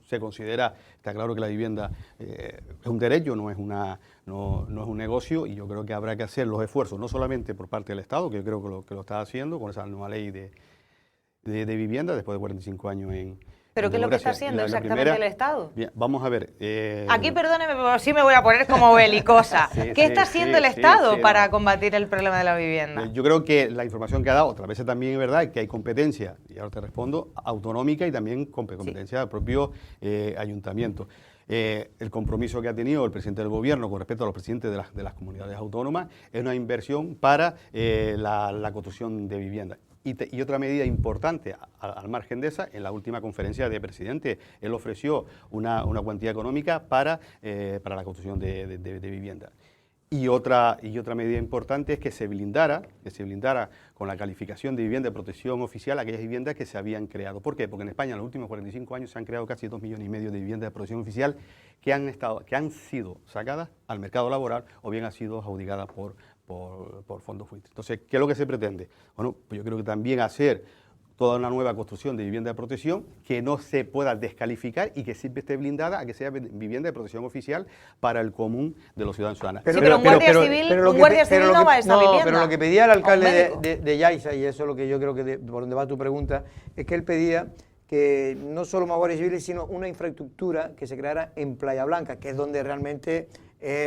se considera, está claro que la vivienda es un derecho, no es un negocio, y yo creo que habrá que hacer los esfuerzos, no solamente por parte del Estado, que yo creo que lo está haciendo con esa nueva ley de vivienda, después de 45 años en... ¿Pero qué es lo que está haciendo exactamente el Estado? Bien, vamos a ver. Aquí, perdóneme, pero sí me voy a poner como belicosa. ¿Qué está haciendo el Estado para combatir el problema de la vivienda? Yo creo que la información que ha dado, otras veces también es verdad que hay competencia, y ahora te respondo, autonómica y también competencia del propio ayuntamiento. El compromiso que ha tenido el presidente del gobierno con respecto a los presidentes de las comunidades autónomas es una inversión para la construcción de vivienda. Y otra medida importante, al margen de esa, en la última conferencia de presidente, él ofreció una cuantía económica para la construcción de vivienda. Y otra medida importante es que se blindara con la calificación de vivienda de protección oficial aquellas viviendas que se habían creado. ¿Por qué? Porque en España en los últimos 45 años se han creado casi 2,5 millones de viviendas de protección oficial que han sido sacadas al mercado laboral o bien han sido adjudicadas por fondos FUIT. Entonces, ¿qué es lo que se pretende? Bueno, pues yo creo que también hacer toda una nueva construcción de vivienda de protección que no se pueda descalificar y que siempre esté blindada a que sea vivienda de protección oficial para el común de los ciudadanos y ciudadanas. Pero un guardia civil no va a esa vivienda. Pero lo que pedía el alcalde de Yaiza, y eso es lo que yo creo que por donde va tu pregunta, es que él pedía que no solo más guardias civiles, sino una infraestructura que se creara en Playa Blanca, que es donde realmente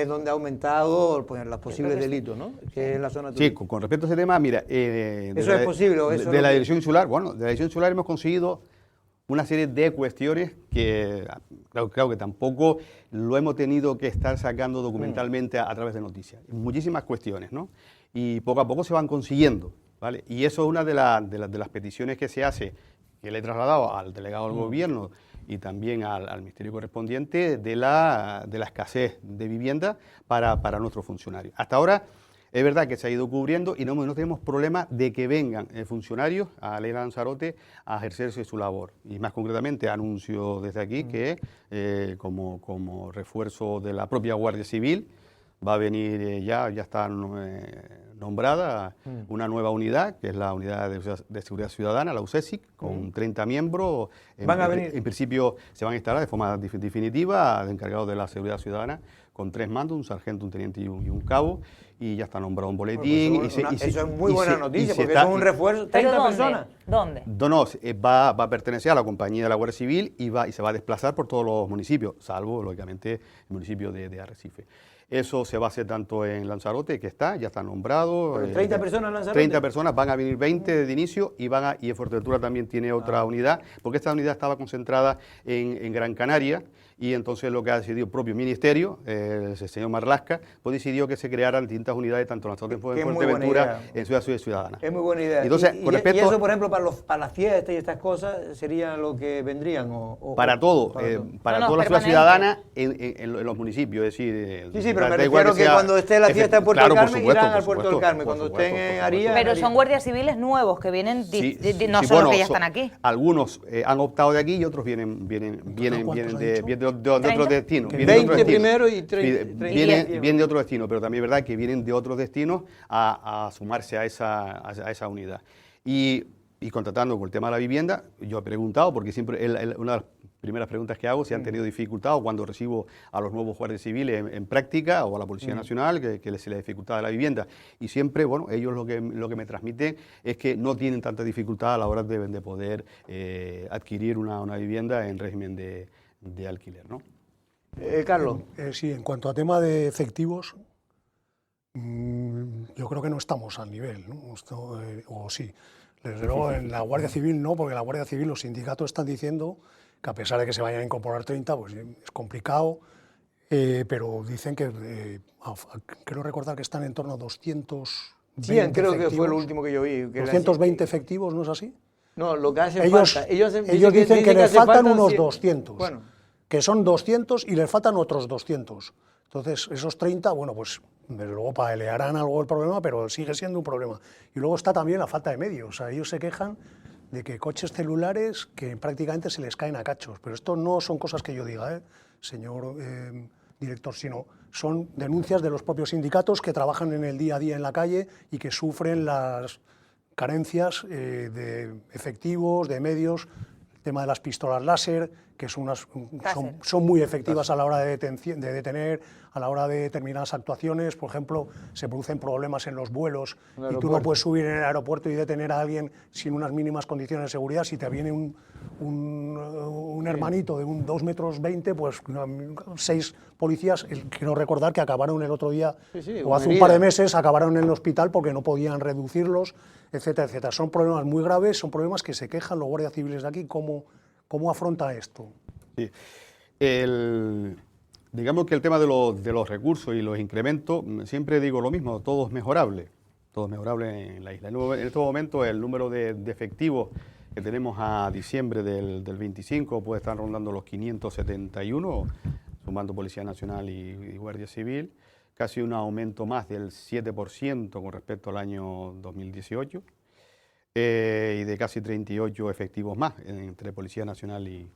donde ha aumentado pues, los posibles delitos, ¿no? Que es la zona turística. Sí, con respecto a ese tema, mira, ¿eso es posible? ¿O eso de la dirección insular, bueno, de la dirección insular hemos conseguido una serie de cuestiones que, claro que tampoco lo hemos tenido que estar sacando documentalmente a través de noticias. Muchísimas cuestiones, ¿no? Y poco a poco se van consiguiendo, ¿vale? Y eso es una de las peticiones que se hace, que le he trasladado al delegado del gobierno y también al ministerio correspondiente de la escasez de vivienda para nuestros funcionarios. Hasta ahora es verdad que se ha ido cubriendo y no tenemos problema de que vengan funcionarios a la isla de Lanzarote a ejercerse su labor. Y más concretamente anuncio desde aquí que como refuerzo de la propia Guardia Civil va a venir ya está nombrada una nueva unidad, que es la Unidad de Seguridad Ciudadana, la UCESIC, con 30 miembros. ¿Van a venir? En principio se van a instalar de forma definitiva de encargados de la Seguridad Ciudadana, con 3 mandos, un sargento, un teniente y un cabo, y ya está nombrado un boletín. Pues eso es muy buena noticia, porque eso es un refuerzo. ¿30 personas? ¿Dónde? No, va a pertenecer a la compañía de la Guardia Civil y se va a desplazar por todos los municipios, salvo, lógicamente, el municipio de Arrecife. Eso se va a hacer tanto en Lanzarote, que ya está nombrado. ¿Pero 30 personas en Lanzarote? 30 personas, van a venir 20 de inicio y en Fuerteventura también tiene otra unidad, porque esta unidad estaba concentrada en Gran Canaria y entonces lo que ha decidido el propio ministerio, el señor Marlaska, pues decidió que se crearan distintas unidades, tanto en la zona de Fuerteventura, en Ciudad Ciudadana. Es muy buena idea. Entonces, y, con respecto, y eso, por ejemplo, para las fiestas y estas cosas, ¿serían lo que vendrían? Para todo, para toda la Ciudad Ciudadana en los municipios, es decir... Sí, pero me refiero que cuando esté la fiesta en Puerto del Carmen, irán al Puerto del Carmen, cuando estén en Aría... Pero son guardias civiles nuevos que vienen, no son los que ya están aquí. Algunos han optado de aquí y otros vienen de otros destinos. 20 primero y 30. Vienen de otro destino, pero también es verdad que vienen de otros destinos a sumarse a esa unidad. Y contratando con el tema de la vivienda, yo he preguntado, porque siempre una de las primeras preguntas que hago, si han tenido dificultad o cuando recibo a los nuevos guardias civiles en práctica o a la Policía Nacional, que se les dificultad de la vivienda. Y siempre, bueno, ellos lo que me transmiten es que no tienen tanta dificultad a la hora de poder adquirir una vivienda en régimen de alquiler, ¿no? Carlos. Sí, en cuanto a tema de efectivos, yo creo que no estamos al nivel, ¿no? O sí. Desde luego en la Guardia Civil no, porque la Guardia Civil, los sindicatos están diciendo que a pesar de que se vayan a incorporar 30, pues es complicado, pero dicen que, creo recordar que están en torno a 220 creo efectivos, que fue lo último que yo vi. 220 efectivos, ¿no es así? No, lo que hace falta. Ellos dicen que les faltan unos 100. 200, Bueno. que son 200 y les faltan otros 200. Entonces, esos 30, bueno, pues desde luego paliarán algo el problema, pero sigue siendo un problema. Y luego está también la falta de medios. O sea, ellos se quejan de que coches celulares que prácticamente se les caen a cachos. Pero esto no son cosas que yo diga, señor director, sino son denuncias de los propios sindicatos que trabajan en el día a día en la calle y que sufren las carencias de efectivos, de medios, el tema de las pistolas láser, que son muy efectivas a la hora de detener, a la hora de determinadas actuaciones. Por ejemplo, se producen problemas en los vuelos y tú no puedes subir en el aeropuerto y detener a alguien sin unas mínimas condiciones de seguridad. Si te viene un hermanito de 2,20 metros, pues 6 policías, quiero recordar que acabaron el otro día, o hace un par de meses, acabaron en el hospital porque no podían reducirlos, etcétera, etcétera. Son problemas muy graves, son problemas que se quejan los guardias civiles de aquí. ¿Cómo afronta esto? Sí. Digamos que el tema de los recursos y los incrementos, siempre digo lo mismo, todo es mejorable en la isla. En este momento el número de efectivos que tenemos a diciembre del 25 puede estar rondando los 571, sumando Policía Nacional y Guardia Civil, casi un aumento más del 7% con respecto al año 2018. Y de casi 38 efectivos más entre Policía Nacional y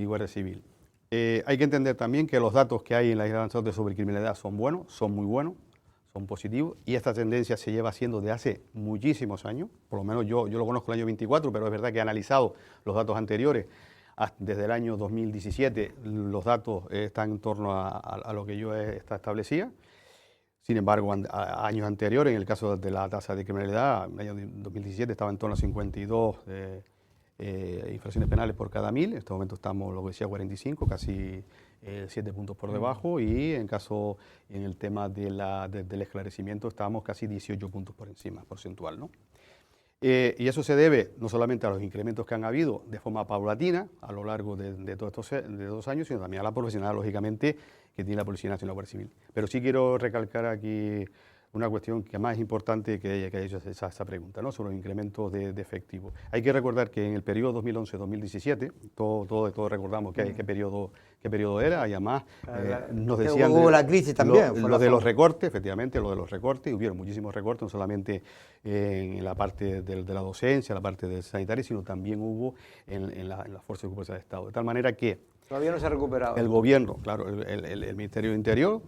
Guardia Civil. Hay que entender también que los datos que hay en la isla de Lanzarote sobre criminalidad son buenos, son muy buenos, son positivos, y esta tendencia se lleva haciendo de hace muchísimos años, por lo menos yo lo conozco el año 24, pero es verdad que he analizado los datos anteriores. Desde el año 2017 los datos están en torno a lo que yo establecía. Sin embargo, a años anteriores, en el caso de la tasa de criminalidad, en el año 2017 estaba en torno a 52 infracciones penales por cada 1000. En este momento estamos, lo que decía, 45, casi 7 puntos por debajo. Y en el tema del esclarecimiento estábamos casi 18 puntos por encima, porcentual, ¿no? Y eso se debe no solamente a los incrementos que han habido de forma paulatina a lo largo de todos estos 2 años, sino también a la profesional, lógicamente, que tiene la Policía Nacional y la Guardia Civil. Pero sí quiero recalcar aquí una cuestión que más es importante que haya hecho esa pregunta, ¿no? Sobre los incrementos de efectivos. Hay que recordar que en el periodo 2011-2017, todos recordamos qué periodo era, y además nos decían hubo la crisis también. Lo de los recortes, efectivamente, lo de los recortes, hubieron muchísimos recortes, no solamente en la parte de la docencia, la parte de sanitaria, sino también hubo en la Fuerza de Seguridad del Estado. De tal manera que todavía no se ha recuperado. El gobierno, claro, el Ministerio de Interior,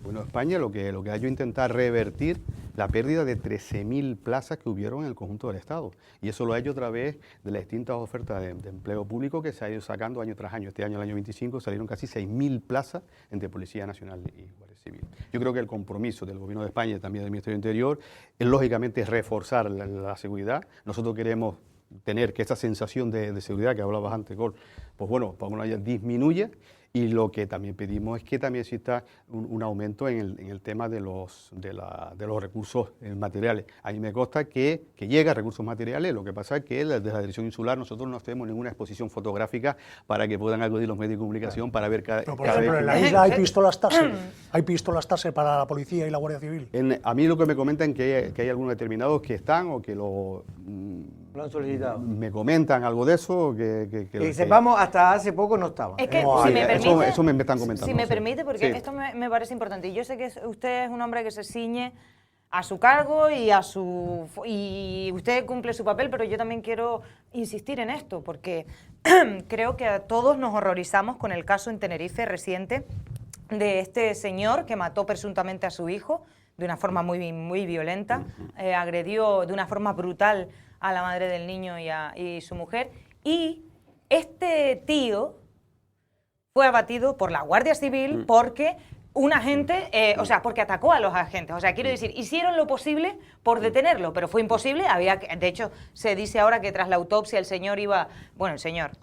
bueno, España lo que ha hecho es intentar revertir la pérdida de 13.000 plazas que hubieron en el conjunto del Estado. Y eso lo ha hecho a través de las distintas ofertas de empleo público que se ha ido sacando año tras año. Este año, el año 25, salieron casi 6.000 plazas entre Policía Nacional y Guardia Civil. Yo creo que el compromiso del Gobierno de España y también del Ministerio del Interior es, lógicamente, reforzar la seguridad. Nosotros queremos tener que esta sensación de seguridad que hablabas antes, Gol, pues bueno, disminuya. Y lo que también pedimos es que también exista un aumento en el tema de los recursos materiales. A mí me consta que llega recursos materiales, lo que pasa es que desde la Dirección Insular nosotros no tenemos ninguna exposición fotográfica para que puedan acudir los medios de comunicación para ver cada Por ejemplo, en la isla hay pistolas Taser para la policía y la Guardia Civil. A mí lo que me comentan que hay algunos determinados que están o que lo han solicitado. Me comentan algo de eso. Que sepamos, hasta hace poco no estaba. Es que, si me permite, eso me están comentando. Si me permite, porque sí. esto me parece importante. Y yo sé que usted es un hombre que se ciñe a su cargo y usted cumple su papel, pero yo también quiero insistir en esto, porque creo que a todos nos horrorizamos con el caso en Tenerife reciente de este señor que mató presuntamente a su hijo de una forma muy violenta, agredió de una forma brutal a la madre del niño y su mujer, y este tío fue abatido por la Guardia Civil porque un agente, porque atacó a los agentes. O sea, quiero decir, hicieron lo posible por detenerlo, pero fue imposible. De hecho, se dice ahora que tras la autopsia el señor iba,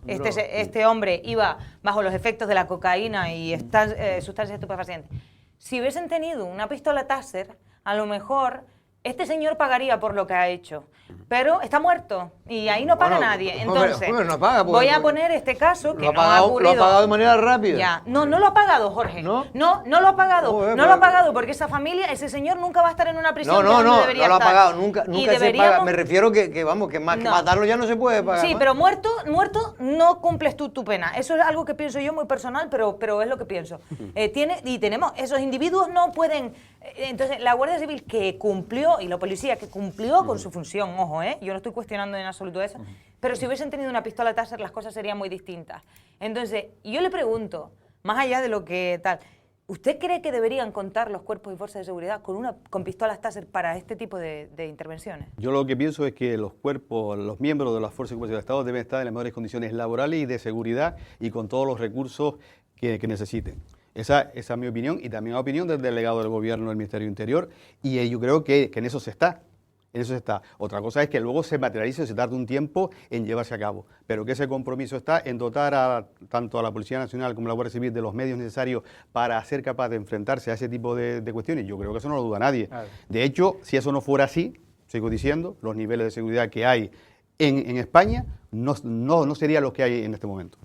este hombre iba bajo los efectos de la cocaína y sustancias estupefacientes. Si hubiesen tenido una pistola Taser, a lo mejor este señor pagaría por lo que ha hecho, pero está muerto y ahí no paga nadie. Entonces, no paga voy a poner este caso que no ha ocurrido. ¿Lo ha pagado de manera rápida? Ya. No lo ha pagado, Jorge. No lo ha pagado. No lo ha pagado porque esa familia, ese señor nunca va a estar en una prisión. No lo ha pagado. Nunca se paga. Me refiero que matarlo ya no se puede pagar. Sí, pero muerto no cumples tú tu pena. Eso es algo que pienso yo muy personal, pero es lo que pienso. Tenemos, esos individuos no pueden. Entonces, la Guardia Civil que cumplió y la policía que cumplió con su función, ojo, yo no estoy cuestionando en absoluto eso, pero si hubiesen tenido una pistola Taser las cosas serían muy distintas. Entonces, yo le pregunto, más allá de lo que tal, ¿usted cree que deberían contar los cuerpos y fuerzas de seguridad con pistolas Taser para este tipo de intervenciones? Yo lo que pienso es que los miembros de las fuerzas y cuerpos del Estado deben estar en las mejores condiciones laborales y de seguridad y con todos los recursos que necesiten. Esa es mi opinión y también la opinión del delegado del Gobierno del Ministerio del Interior, y yo creo que en eso se está. Otra cosa es que luego se materialice, se tarde un tiempo en llevarse a cabo, pero que ese compromiso está en dotar tanto a la Policía Nacional como a la Guardia Civil de los medios necesarios para ser capaz de enfrentarse a ese tipo de cuestiones. Yo creo que eso no lo duda nadie. Claro. De hecho, si eso no fuera así, sigo diciendo, los niveles de seguridad que hay en España no serían los que hay en este momento.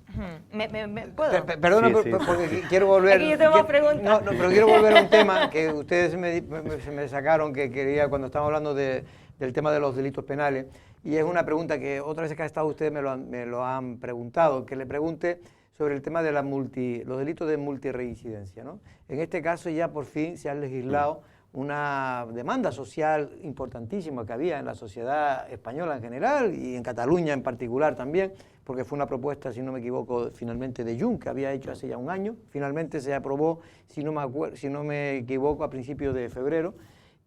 ¿Puedo? Perdona, porque quiero volver. Aquí yo tengo más preguntas. Pero quiero volver a un tema que ustedes se me sacaron, que quería cuando estábamos hablando del tema de los delitos penales, y es una pregunta que otras veces que ha estado ustedes me lo han preguntado, que le pregunte sobre el tema de los delitos de multirreincidencia, ¿no? En este caso ya por fin se ha legislado una demanda social importantísima que había en la sociedad española en general y en Cataluña en particular también, porque fue una propuesta, si no me equivoco, finalmente de Junts, que había hecho hace ya un año. Finalmente se aprobó, si no me equivoco, a principios de febrero.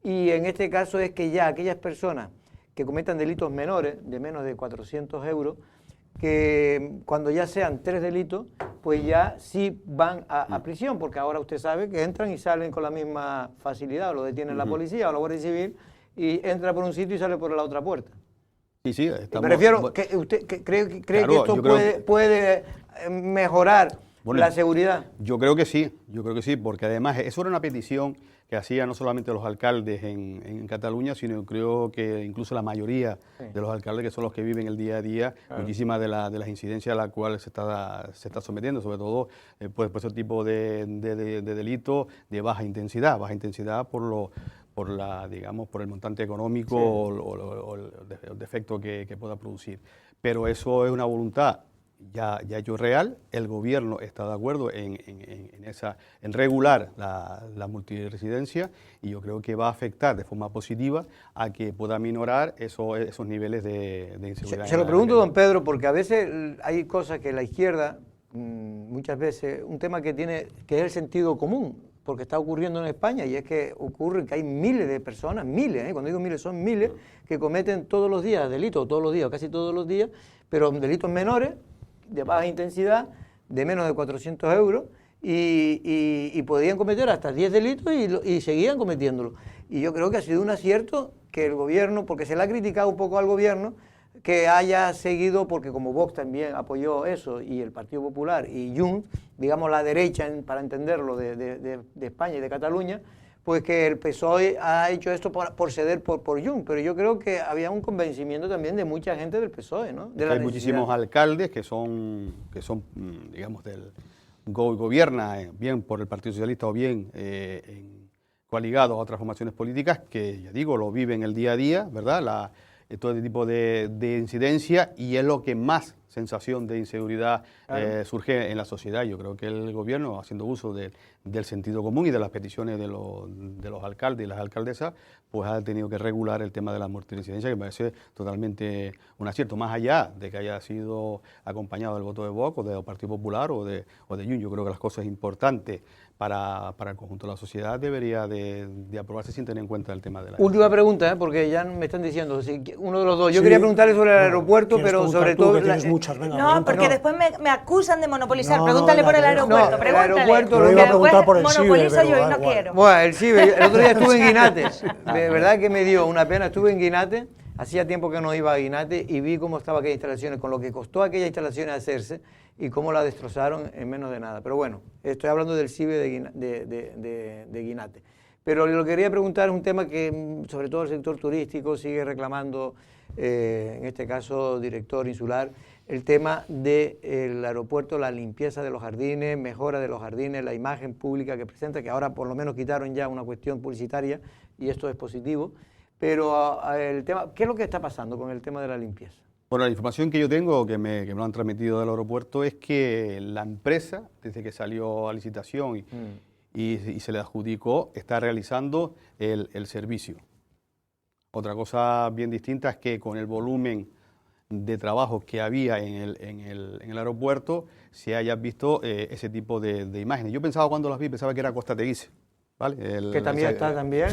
Y en este caso es que ya aquellas personas que cometan delitos menores, de menos de 400 euros, que cuando ya sean 3 delitos, pues ya sí van a prisión, porque ahora usted sabe que entran y salen con la misma facilidad, o lo detiene la policía o la Guardia Civil, y entra por un sitio y sale por la otra puerta. Sí, estamos... Me refiero, ¿usted cree que esto puede mejorar la seguridad? Yo creo que sí, porque además eso era una petición que hacían no solamente los alcaldes en Cataluña, sino creo que incluso la mayoría de los alcaldes, que son los que viven el día a día, muchísimas de las incidencias a las cuales se está sometiendo, sobre todo por ese tipo de delitos de baja intensidad por el montante económico o el defecto que pueda producir. Pero eso es una voluntad ya hecho real. El gobierno está de acuerdo en regular la multiresidencia, y yo creo que va a afectar de forma positiva a que pueda minorar esos niveles de inseguridad. Se lo pregunto, don Pedro, porque a veces hay cosas que la izquierda, muchas veces, un tema que es el sentido común, porque está ocurriendo en España, y es que ocurre que hay miles de personas, cuando digo miles son miles, que cometen todos los días delitos, casi todos los días, pero delitos menores, de baja intensidad, de menos de 400 euros, y podían cometer hasta 10 delitos y seguían cometiéndolos. Y yo creo que ha sido un acierto que el gobierno, porque se le ha criticado un poco al gobierno, que haya seguido, porque como Vox también apoyó eso, y el Partido Popular y Junts, digamos la derecha, para entenderlo, de España y de Cataluña, pues que el PSOE ha hecho esto por ceder por Junts, pero yo creo que había un convencimiento también de mucha gente del PSOE, ¿no? Hay muchísimos alcaldes que son digamos, gobierna bien por el Partido Socialista o bien coaligados a otras formaciones políticas que, ya digo, lo viven el día a día, ¿verdad? Todo este tipo de incidencia, y es lo que más sensación de inseguridad surge en la sociedad. Yo creo que el gobierno, haciendo uso del sentido común y de las peticiones de los alcaldes y las alcaldesas, pues ha tenido que regular el tema de la muerte de incidencia, que me parece totalmente un acierto, más allá de que haya sido acompañado del voto de Vox o del Partido Popular o de Junts. Yo creo que las cosas importantes para el conjunto de la sociedad debería de aprobarse sin tener en cuenta el tema de la... Última pregunta, porque ya me están diciendo, uno de los dos. Yo quería preguntarle sobre el aeropuerto, pero sobre todo... No, porque después me acusan de monopolizar. Pregúntale por el aeropuerto, el aeropuerto lo iba a preguntar por el monopolizo CIBE, yo y no quiero. Bueno, el CIBE, el otro día estuve en Guinate, de verdad que me dio una pena, estuve en Guinate, hacía tiempo que no iba a Guinate y vi cómo estaban aquellas instalaciones, con lo que costó aquellas instalaciones hacerse y cómo la destrozaron en menos de nada. Pero bueno, estoy hablando del CIBE de Guinate. Pero lo que quería preguntar es un tema que sobre todo el sector turístico sigue reclamando, en este caso director insular, el tema del aeropuerto, la limpieza de los jardines, mejora de los jardines, la imagen pública que presenta, que ahora por lo menos quitaron ya una cuestión publicitaria y esto es positivo. Pero el tema, ¿qué es lo que está pasando con el tema de la limpieza? Bueno, la información que yo tengo, que me lo han transmitido del aeropuerto, es que la empresa, desde que salió a licitación y se le adjudicó, está realizando el servicio. Otra cosa bien distinta es que con el volumen de trabajo que había en el aeropuerto, se haya visto ese tipo de imágenes. Yo pensaba cuando las vi, pensaba que era Costa Teguise. ¿Vale? Que también está también.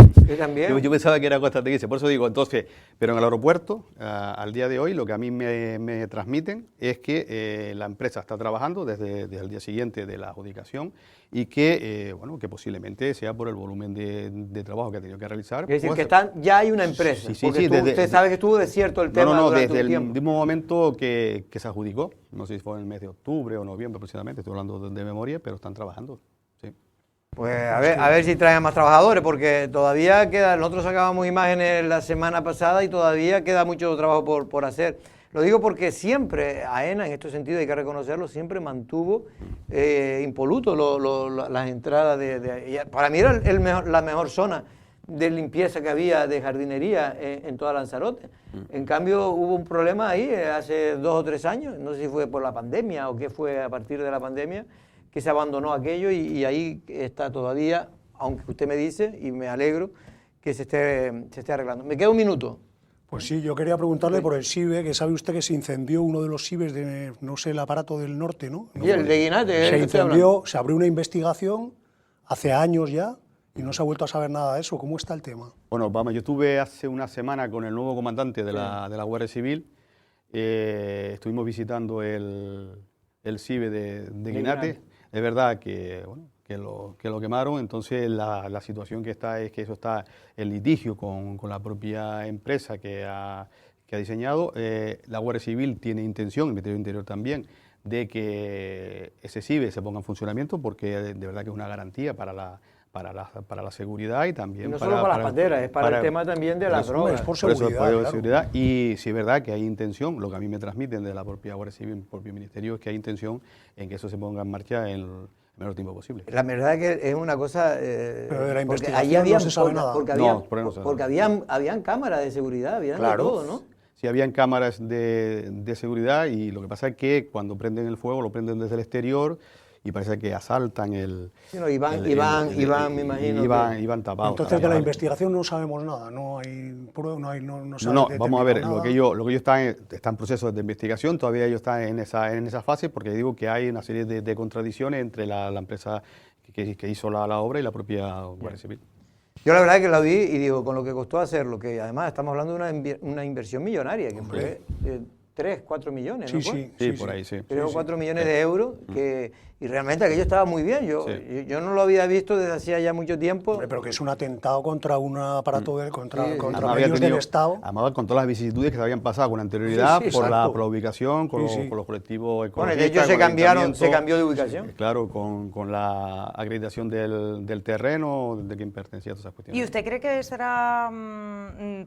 Yo pensaba que era Costa Teguise, por eso digo, entonces, pero en el aeropuerto, al día de hoy, lo que a mí me transmiten es que la empresa está trabajando desde el día siguiente de la adjudicación y que, bueno, que posiblemente sea por el volumen de trabajo que ha tenido que realizar. Es decir, pues, que ya hay una empresa, porque usted sabe que estuvo desierto el tema durante desde un tiempo. el mismo momento que se adjudicó, no sé si fue en el mes de octubre o noviembre aproximadamente, estoy hablando de memoria, pero están trabajando. Pues a ver si traen más trabajadores, porque todavía queda, nosotros sacábamos imágenes la semana pasada y todavía queda mucho trabajo por hacer. Lo digo porque siempre, AENA, en este sentido hay que reconocerlo, siempre mantuvo impoluto las entradas para mí era la mejor zona de limpieza que había de jardinería en toda Lanzarote. En cambio hubo un problema ahí hace 2 o 3 años, no sé si fue por la pandemia o qué fue a partir de la pandemia, que se abandonó aquello y ahí está todavía, aunque usted me dice, y me alegro, que se esté arreglando. Me queda un minuto. Pues sí, yo quería preguntarle por el SIBE, que sabe usted que se incendió uno de los SIBES de, no sé, el aparato del norte, ¿no? Y el de Guinate. Se incendió, se abrió una investigación hace años ya y no se ha vuelto a saber nada de eso. ¿Cómo está el tema? Bueno, vamos, yo estuve hace una semana con el nuevo comandante de la Guardia Civil, estuvimos visitando el SIBE de Guinate. Es verdad que, bueno, que lo quemaron, entonces la situación que está es que eso está en litigio con la propia empresa que ha diseñado. La Guardia Civil tiene intención, el Ministerio del Interior también, de que ese CIBE se ponga en funcionamiento porque de verdad que es una garantía para la seguridad y también y no solo para las banderas, es para el tema también de las drogas. Por seguridad. Y sí es verdad que hay intención, lo que a mí me transmiten de la propia Guardia Civil, el propio Ministerio, es que hay intención en que eso se ponga en marcha en el menor tiempo posible. La verdad es que es una cosa... pero de la investigación allí había, no se sabe nada. Porque habían cámaras de seguridad, habían de todo, ¿no? Sí, habían cámaras de seguridad y lo que pasa es que cuando prenden el fuego lo prenden desde el exterior y parece que asaltan el... Sí, no, Iván, me imagino. Iban tapados. Entonces de la investigación no sabemos nada, no hay pruebas, no, vamos a ver, lo que ellos está en proceso de investigación, todavía ellos están en esa fase, porque digo que hay una serie de contradicciones entre la empresa que hizo la obra y la propia Guardia Civil. Yo la verdad es que la vi y digo, con lo que costó hacerlo, que además estamos hablando de una inversión millonaria, que fue 3, 4 millones, Sí, ¿no fue? Sí, por ahí, sí. Creo 4 millones de euros, y realmente aquello estaba muy bien. Yo no lo había visto desde hacía ya mucho tiempo. Hombre, pero que es un atentado contra un aparato contra Además, medios del Estado. Además, con todas las vicisitudes que se habían pasado con anterioridad, por la ubicación, con los colectivos Bueno, ecologistas. de hecho se cambió de ubicación. Claro, con la acreditación del terreno, de quien pertenecía a todas esas cuestiones. ¿Y usted cree que será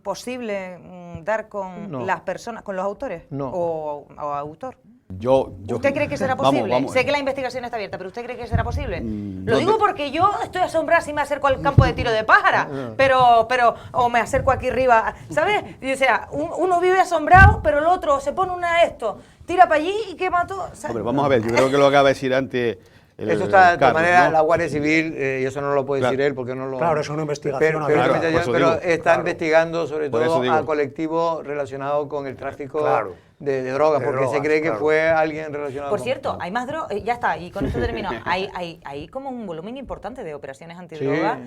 posible dar con las personas, con los autores? No. ¿O autor? ¿Usted cree que será posible? Sé que la investigación está abierta, pero ¿usted cree que será posible? Lo digo porque yo estoy asombrada si me acerco al campo de tiro de pájara, pero o me acerco aquí arriba, ¿sabes? O sea, uno vive asombrado, pero el otro se pone tira para allí y ¿qué mató? Hombre, vamos a ver, yo creo que lo acaba de decir antes. Eso está, de todas maneras, ¿no? la Guardia Civil, y eso no lo puede decir él porque no lo... Claro, es una investigación. Pero está investigando sobre todo a colectivos relacionados con el tráfico de drogas, porque se cree que fue alguien relacionado Por cierto, hay más drogas, ya está, y con esto termino. Hay como un volumen importante de operaciones antidrogas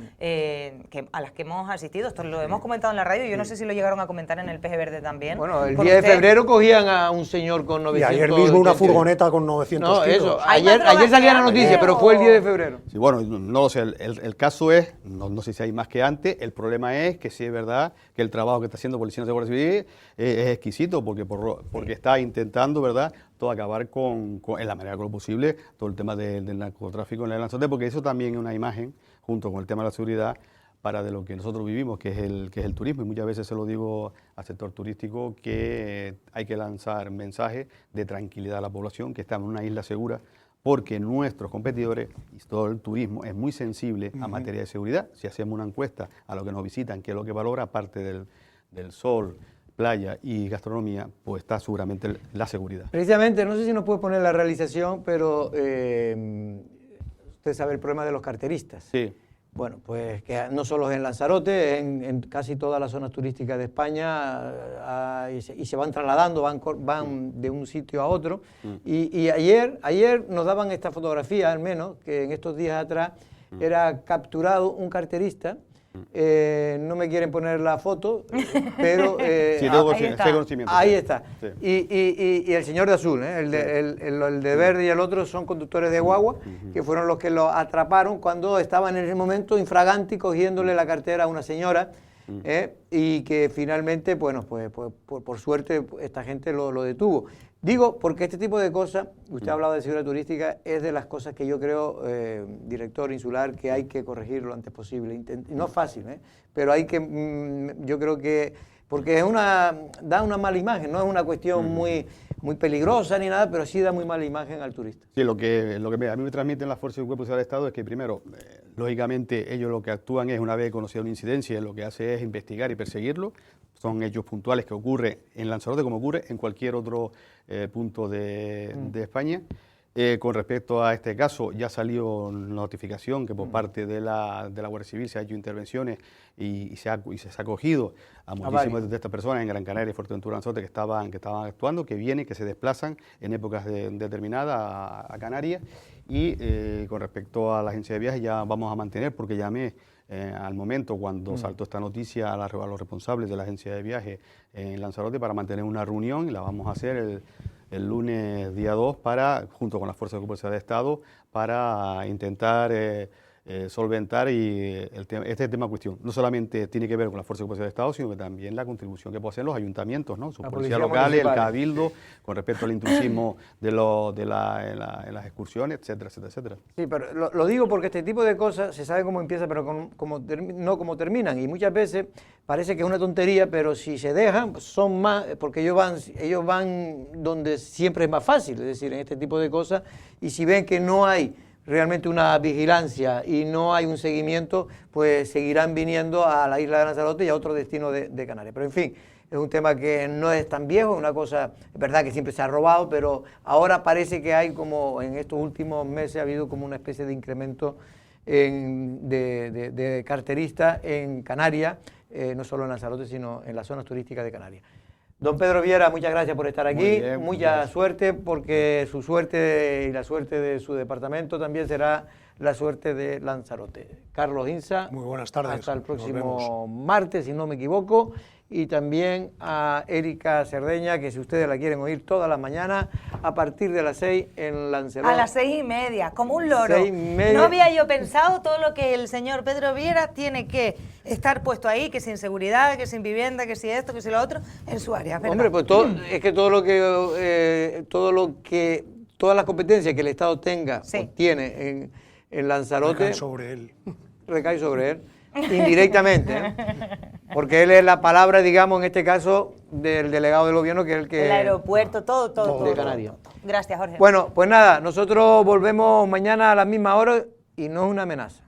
a las que hemos asistido. Esto lo hemos comentado en la radio, yo no sé si lo llegaron a comentar en el Peje Verde también. Bueno, el 10 de febrero cogían a un señor con 900... Y ayer mismo una furgoneta con 900 No, kilos. eso, ayer salía la noticia, pero fue el 10 de febrero. Sí, bueno, no lo sé, el caso es, no sé si hay más que antes, el problema es que sí es verdad que el trabajo que está haciendo Policía Nacional de Guardia Civil es exquisito, porque está intentando, ¿verdad?, todo acabar en la manera que lo posible, todo el tema del narcotráfico en el Lanzarote, porque eso también es una imagen, junto con el tema de la seguridad, para de lo que nosotros vivimos, que es el turismo, y muchas veces se lo digo al sector turístico, que hay que lanzar mensajes de tranquilidad a la población, que estamos en una isla segura, porque nuestros competidores y todo el turismo es muy sensible a materia de seguridad. Si hacemos una encuesta a los que nos visitan, qué es lo que valora, aparte del sol, playa y gastronomía, pues está seguramente la seguridad. Precisamente, no sé si nos puede poner la realización, pero usted sabe el problema de los carteristas. Sí. Bueno, pues que no solo es en Lanzarote, en casi todas las zonas turísticas de España y se van trasladando, van de un sitio a otro. Y ayer nos daban esta fotografía, al menos, que en estos días atrás era capturado un carterista. No me quieren poner la foto, pero ahí está. Sí. Y el señor de azul, el de verde y el otro son conductores de guagua, que fueron los que lo atraparon cuando estaban en ese momento infraganti cogiéndole la cartera a una señora, y que finalmente, bueno, pues por suerte esta gente lo detuvo. Digo, porque este tipo de cosas, usted ha hablado de seguridad turística, es de las cosas que yo creo, director insular, que hay que corregir lo antes posible. No es fácil, pero hay que, yo creo que, porque da una mala imagen, no es una cuestión muy peligrosa ni nada, pero sí da muy mala imagen al turista. Sí, lo que a mí me transmiten las fuerzas y cuerpos del Estado es que primero, lógicamente, ellos lo que actúan es, una vez conocida una incidencia, lo que hace es investigar y perseguirlo. Son hechos puntuales que ocurren en Lanzarote como ocurre en cualquier otro punto de España. Con respecto a este caso, ya salió notificación que por parte de la Guardia Civil se ha hecho intervenciones y se ha acogido a muchísimas de estas personas en Gran Canaria y Fuerteventura, Lanzarote, que estaban actuando, que se desplazan en épocas determinadas a Canarias. Y con respecto a la agencia de viajes, ya vamos a mantener, porque llamé al momento cuando saltó esta noticia a los responsables de la agencia de viajes en Lanzarote para mantener una reunión, y la vamos a hacer el lunes día 2 junto con las fuerzas de seguridad de Estado, para intentar solventar este tema cuestión. No solamente tiene que ver con las fuerzas de seguridad de Estado, sino que también la contribución que pueden hacer los ayuntamientos, ¿no? Sus policías locales, el cabildo, con respecto al intrusismo en las excursiones, etcétera, etcétera, etcétera. Sí, pero lo digo porque este tipo de cosas se sabe cómo empieza, pero no cómo terminan. Y muchas veces parece que es una tontería, pero si se dejan, son más, porque ellos van donde siempre es más fácil, es decir, en este tipo de cosas, y si ven que no hay realmente una vigilancia y no hay un seguimiento, pues seguirán viniendo a la isla de Lanzarote y a otro destino de Canarias. Pero en fin, es un tema que no es tan viejo, es una cosa, es verdad que siempre se ha robado, pero ahora parece que hay como, en estos últimos meses ha habido como una especie de incremento de carteristas en Canarias, no solo en Lanzarote, sino en las zonas turísticas de Canarias. Don Pedro Viera, muchas gracias por estar aquí, mucha suerte, porque su suerte y la suerte de su departamento también será la suerte de Lanzarote. Carlos Insa, muy buenas tardes. Hasta el próximo martes, si no me equivoco, y también a Erika Cerdeña, que si ustedes la quieren oír todas las mañanas, a partir de las 6 en Lancelot. A las 6:30, como un loro. 6:30. No había yo pensado todo lo que el señor Pedro Viera tiene que estar puesto ahí, que sin seguridad, que sin vivienda, que si esto, que si lo otro, en su área, ¿verdad? Hombre, pues es que todas las competencias que el Estado tenga o tiene en Lanzarote recae sobre él, indirectamente, ¿eh? Porque él es la palabra, digamos, en este caso, del delegado del gobierno, que es el que... El aeropuerto, todo. De Canarias. Gracias, Jorge. Bueno, pues nada, nosotros volvemos mañana a la misma hora y no es una amenaza.